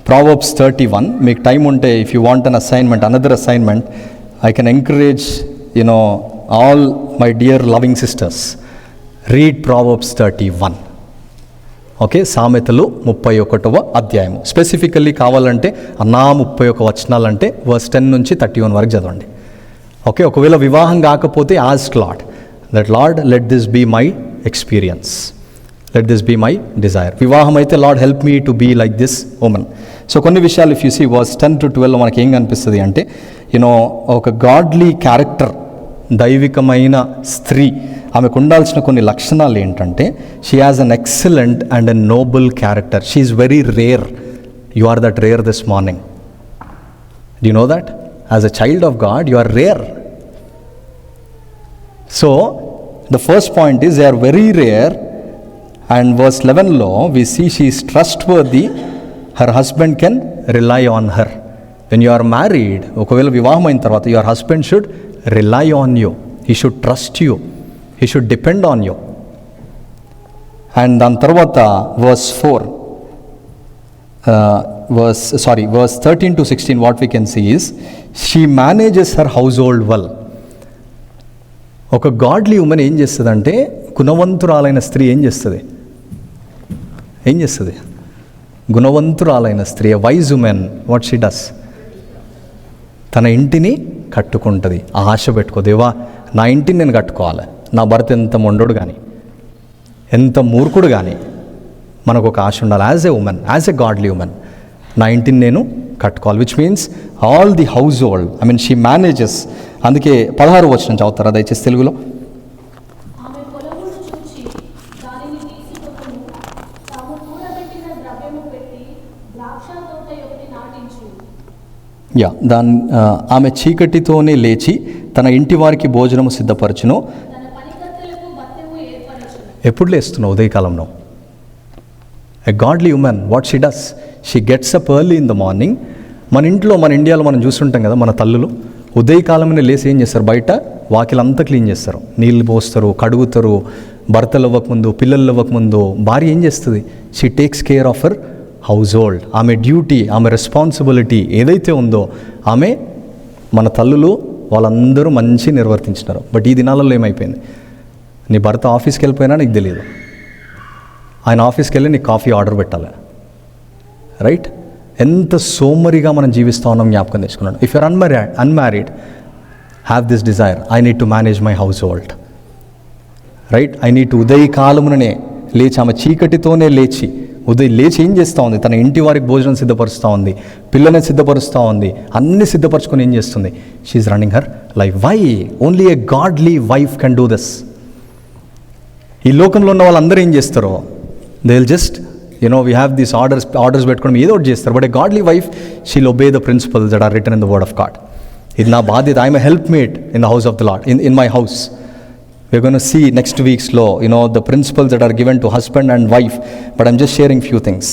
Speaker 1: Proverbs 31, మీకు టైం ఉంటే, if you want an assignment, another assignment, I can encourage all my dear loving sisters, read Proverbs 31. Okay, సామెతలు 31వ అధ్యాయము. స్పెసిఫికల్లీ కావాలంటే నా 31 వచనాలంటే వర్స్ 10 నుంచి 31 వరకు చదవండి. ఓకే, ఒకవేళ వివాహం కాకపోతే ask Lord, that Lord, let this be my experience, let this be my desire. వివాహం అయితే Lord help me to be like this women. So కొన్ని విషయాలు if you see verse 10 to 12 మనకి ఏం కనిపిస్తుంది అంటే, ఒక గాడ్లీ క్యారెక్టర్, దైవికమైన స్త్రీ, ఆమెకు ఉండాల్సిన కొన్ని లక్షణాలు ఏంటంటే, she has an excellent and a noble character. She is very rare. You are that rare this morning. Do you know that? As a child of God you are rare. So the first point is they are very rare. And verse 11లో we see she is trustworthy, her husband can rely on her. When you are married, ఒకవేళ వివాహం అయిన తర్వాత, your husband should rely on you, he should trust you, he should depend on you. And దాని తర్వాత verse 13 to 16 what we can see is, she manages her household well. ఒక godly woman ఏం చేస్తుందంటే, గుణవంతురాలైన స్త్రీ ఏం చేస్తుంది? గుణవంతురాలైన స్త్రీ, wise women, what she does? తన ఇంటిని కట్టుకుంటుంది. ఆశ పెట్టుకో, దేవా నా ఇంటిని నేను కట్టుకోవాలి. నా భర్త ఎంత మొండోడు కానీ, ఎంత మూర్ఖుడు కానీ, మనకు ఒక ఆశ ఉండాలి. As a women, as a godly women, నా ఇంటిని నేను కట్టుకోవాలి. Which means all the house hold, I mean she manages. అందుకే 16వ వచనం చదువుతారా దయచేసి తెలుగులో?
Speaker 2: ఆమె పొలమును చూచి దానిని తీసుకొనుము, తాము కూడబెట్టిన ద్రవ్యము పెట్టి ద్రాక్ష తోట ఒకటి నాటించు.
Speaker 1: ఆమె చీకటితోనే లేచి తన ఇంటి వారికి భోజనము సిద్ధపరచును.
Speaker 2: తన పనికత్తెలకు భత్యము ఏర్పరచును.
Speaker 1: ఎప్పుడు లేస్తున్నావు? ఉదయకాలంలో. A godly woman, what she does, she gets up early in the morning. మన ఇంట్లో, మన ఇండియాలో మనం చూస్తుంటాం కదా, మన తల్లులు ఉదయకాలమే లేసి ఏం చేస్తారు? బయట వాకిలంతా క్లీన్ చేస్తారు, నీళ్ళు పోస్తారు, కడుగుతారు. భర్తలు ఇవ్వకముందు, పిల్లలు ఇవ్వకముందు భార్య ఏం చేస్తుంది? She takes care of her house hold. ఆమె డ్యూటీ, ఆమె రెస్పాన్సిబిలిటీ ఏదైతే ఉందో ఆమె, మన తల్లులు వాళ్ళందరూ మంచి నిర్వర్తించినారు. బట్ ఈ దినాలలో ఏమైపోయింది? నీ భర్త ఆఫీస్కి వెళ్ళిపోయినా నీకు తెలియదు, ఆయన ఆఫీస్కి వెళ్ళి నీకు కాఫీ ఆర్డర్ పెట్టాలి. రైట్? ఎంత సోమరిగా మనం జీవిస్తూ ఉన్నాం జ్ఞాపకం తెచ్చుకున్నాను. If you're unmarried, have this desire, I need to manage my household. Right? I need to ఉదయకాలముననే లేచి, ఆమె చీకటితోనే లేచి లేచి ఏం చేస్తూ ఉంది? తన ఇంటి వారికి భోజనం సిద్ధపరుస్తూ ఉంది, పిల్లల్ని సిద్ధపరుస్తూ ఉంది, అన్ని సిద్ధపరచుకొని ఏం చేస్తుంది? She is running her life. Why? Only a godly wife can do this. ఈ లోకంలో ఉన్న వాళ్ళందరూ ఏం చేస్తారో, they will just we have these orders పెట్టుకోవడం ఏదో ఒకటి చేస్తారు. But a godly wife, she'll obey the principles that are written in the word of God. ఇది నా బాధ్యత. I'm a helpmate in the house of the Lord, in my house. We're going to see next week's law, the principles that are given to husband and wife, but I'm just sharing few things.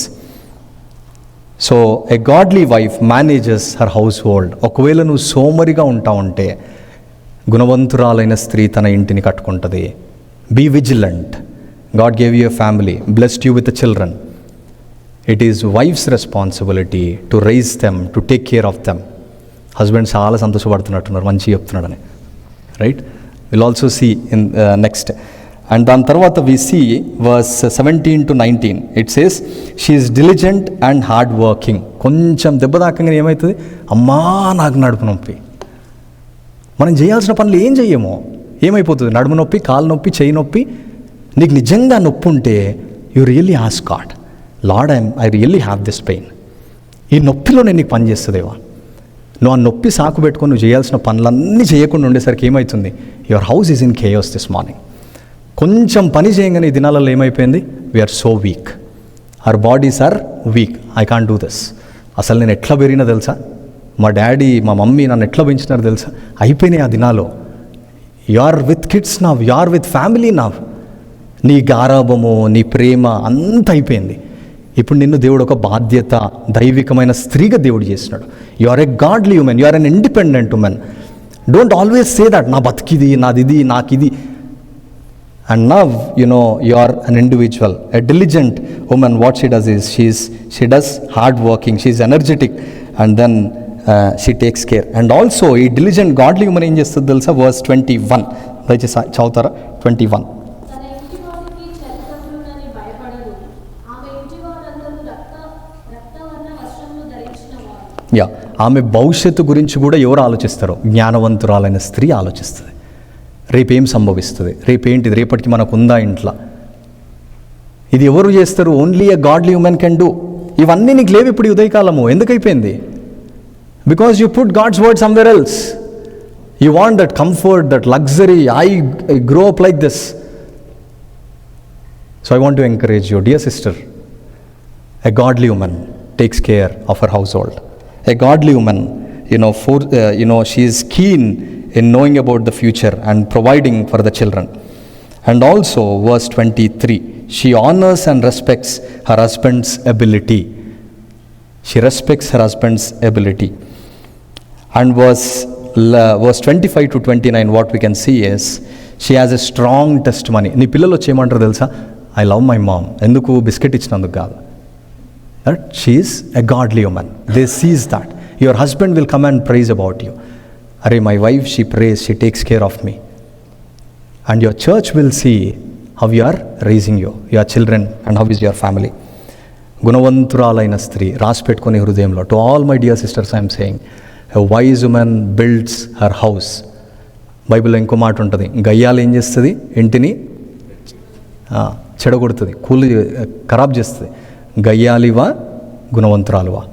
Speaker 1: So, a godly wife manages her household. ఒకవేళ నువ్వు సోమరిగా ఉంటా ఉంటే, గుణవంతురాలైన స్త్రీ తన ఇంటిని కట్టుకుంటుంది. Be vigilant. God gave you a family, blessed you with the children. It is wife's responsibility to raise them, to take care of them. Husband చాలా సంతోషపడుతున్నట్టున్నారు, మంచి చెప్తున్నాడని. Right? We'll also see in next. And then tarvata we see verse 17 to 19. It says, she is diligent and hard working. కొంచెం దెబ్బ తాకంగానే ఏమవుతుంది? అమ్మా నాకు నడుపు నొప్పి. మనం చేయాల్సిన పనులు ఏం చెయ్యమో ఏమైపోతుంది? నడుము నొప్పి, కాలు నొప్పి, చేయి నొప్పి. నీకు నిజంగా నొప్పి ఉంటే you really ask God, Lord I really have this pain. ఈ నొప్పిలో నేను నీకు పని చేస్తుందేవా? నువ్వు ఆ నొప్పి సాకు పెట్టుకొని నువ్వు చేయాల్సిన పనులన్నీ చేయకుండా ఉండేసరికి ఏమవుతుంది? Your house is in chaos this morning. కొంచెం పని చేయగానే ఈ దినాలలో ఏమైపోయింది? We are so weak, our bodies are weak. I can't do this. అసలు నేను ఎట్లా పెరిగినా తెలుసా? మా డాడీ, మా మమ్మీ నన్ను ఎట్లా పెంచినారు తెలుసా? అయిపోయినాయి ఆ దినాలు. You are with kids now, you are with family now. నీ గారాభము, నీ ప్రేమ అంతా అయిపోయింది. ఇప్పుడు నిన్ను దేవుడు ఒక బాధ్యత, దైవికమైన స్త్రీగా దేవుడు చేసినాడు. You are a godly woman, you are an independent woman. Don't always say that నా బతికిది, నాదిది, నాకిది. And now you are an individual. A diligent woman, what she does is she does hard working, she is energetic, and then she takes care. And also ఈ diligent godly woman ఏం చేస్తుంది తెలుసా? Verse 21 దయచేసి చదువుతారా? 21. ఆమె భవిష్యత్తు గురించి కూడా ఎవరు ఆలోచిస్తారో? జ్ఞానవంతురాలైన స్త్రీ ఆలోచిస్తుంది. రేపేం సంభవిస్తుంది, రేపేంటిది, రేపటికి మనకు ఉందా ఇంట్లో? ఇది ఎవరు చేస్తారు? Only a godly woman can do. ఇవన్నీ నీకు లేవు ఇప్పుడు ఈ ఉదయకాలము. ఎందుకు అయిపోయింది? Because you put God's word somewhere else. You want that comfort, that luxury. I grow up like this. So I want to encourage you, dear sister. A godly woman takes care of her household. A godly woman, she is keen in knowing about the future and providing for the children. And also, verse 23, she honors and respects her husband's ability. She respects her husband's ability. And verse 25 to 29, what we can see is, she has a strong testimony. నీ పిల్లలు వచ్చి ఏమంటారు తెలుసా? I love my mom. ఎందుకు? Biscuit ఇచ్చినందుకు కాదు. That she is a godly woman. They sees that. Your husband will come and praise about you. Arey, my wife, she prays, she takes care of me. And your church will see how you are raising your children, and how is your family. గుణవంతురాలైన స్త్రీ రాసి పెట్టుకునే హృదయంలో. To all my dear sisters I'm saying, a wise women builds her house. బైబిల్లో ఇంకో మాట ఉంటుంది, గయ్యాలు ఏం చేస్తుంది? ఇంటిని చెడగొడుతుంది, ఖరాబ్ చేస్తుంది. గయ్యాలివా గుణవంతురాలువా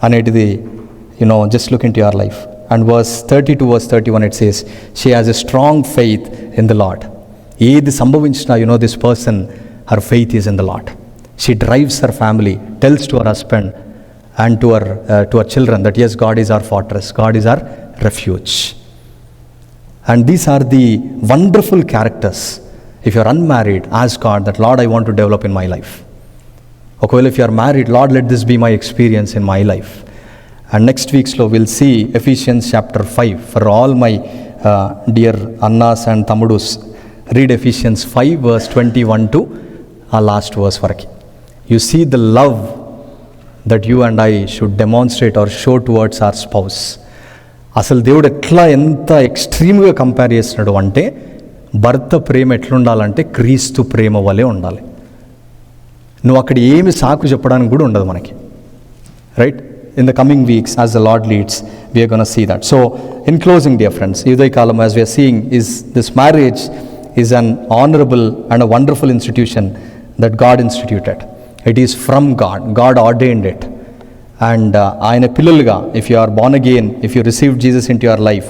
Speaker 1: అనేటిది just look into your life. And verse 30 to verse 31 it says, she has a strong faith in the Lord. ఏది సంభవించినా this person, her faith is in the Lord. She drives her family, tells to her husband and to her children that yes, God is our fortress, God is our refuge. And these are the wonderful characters. If you are unmarried, ask God that, Lord, I want to develop in my life. Okay, if you are married, Lord, let this be my experience in my life. And next week's we'll see Ephesians chapter 5. For all my dear Annas and Tamudus, read Ephesians 5 verse 21 to our last verse varaki. You see the love that you and I should demonstrate or show towards our spouse. అసలు దేవుడు ఎట్లా ఎంత ఎక్స్ట్రీమ్గా compare చేస్తున్నాడు అంటే, భర్త ప్రేమ ఎట్లుండాలంటే క్రీస్తు ప్రేమ వలె ఉండాలి. నువ్వు అక్కడ ఏమి సాకు చెప్పడానికి కూడా ఉండదు మనకి, right? In the coming weeks, as the Lord leads, we are going to see that. So, in closing, dear friends, Udayakalam, as we are seeing, is this marriage is an honorable and a wonderful institution that God instituted. It is from God. God ordained it. And ayana pillalga, if you are born again, if you received Jesus into your life,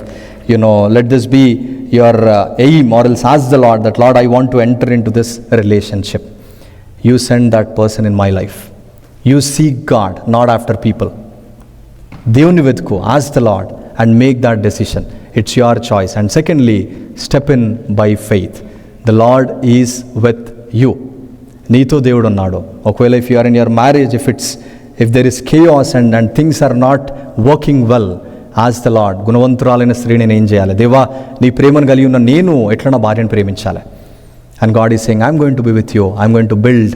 Speaker 1: let this be your aim, or else ask the Lord that, Lord, I want to enter into this relationship. You send that person in my life. You seek God, not after people. దేవుని వెతుకు, ask the Lord and make that decision. It's your choice. And secondly, step in by faith. The Lord is with you. నీతో దేవుడు ఉన్నాడు. ఒకవేళ if you are in your marriage, if there is chaos and things are not working well, ask the Lord, గుణవంతురాలైన స్త్రీ నేను ఏం చేయాలి? దేవా, నీ ప్రేమను కలిగి ఉన్న నేను ఎట్లా నా భార్యను ప్రేమించాలి? And God is saying, I'm going to be with you. I'm going to build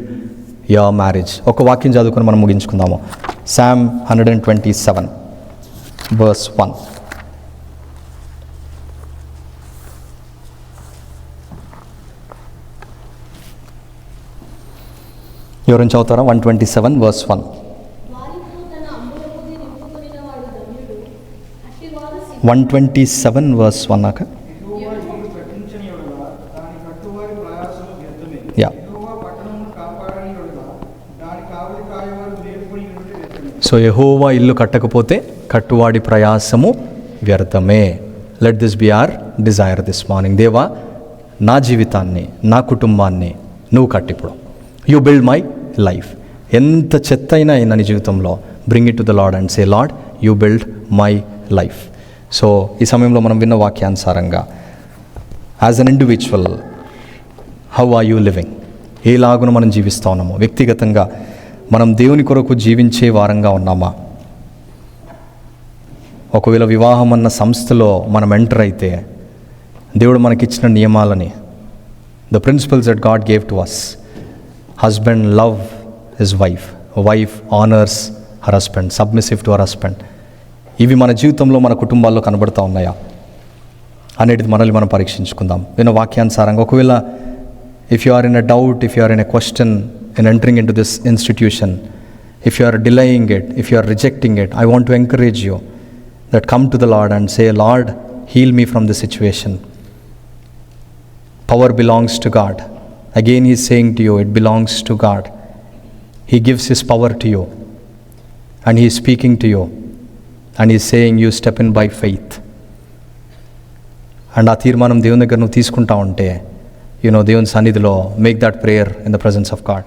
Speaker 1: your marriage. ఒక వాక్యం చదువుకొని మనం ముగించుకుందాము. Psalm 127 verse 1. ఎవరైనా చదువుతారా? 127 verse 1. 127 verse 1 నాక. Yeah. సో యెహోవా ఇల్లు కట్టకపోతే కట్టువాడి ప్రయాసము వ్యర్థమే. Let this be our desire this morning. దేవా, నా జీవితాన్ని, నా కుటుంబాన్ని నువ్వు కట్టిప్పుడు. You build my life. ఎంత చెత్త అయినా నీ జీవితంలో bring it to the Lord and say, Lord, you build my life. So ఈ సమయంలో మనం విన్న వాక్యానుసారంగా as an individual, how are you living? ఏలాగున మనం జీవిస్తూ ఉన్నామో, వ్యక్తిగతంగా మనం దేవుని కొరకు జీవించే వారంగా ఉన్నామా? ఒకవేళ వివాహం అన్న సంస్థలో మనం ఎంటర్ అయితే, దేవుడు మనకిచ్చిన నియమాలని, the principles that God gave to us, husband love his wife, wife honours her husband, submissive to her husband, ఇవి మన జీవితంలో, మన కుటుంబాల్లో కనబడుతూ ఉన్నాయా అనేది మనల్ని మనం పరీక్షించుకుందాం. విన్న వాక్యానుసారంగా ఒకవేళ if you are in a doubt, if you are in a question in entering into this institution, if you are delaying it, if you are rejecting it, I want to encourage you that come to the Lord and say, Lord, heal me from this situation. Power belongs to God. Again he is saying to you, it belongs to God. He gives his power to you and he is speaking to you and he is saying, you step in by faith. And ఆ తీర్మానం దేవుని దగ్గర నువ్వు తీసుకుంటా ఉంటే, దేవుని సన్నిధిలో make that prayer in the presence of God.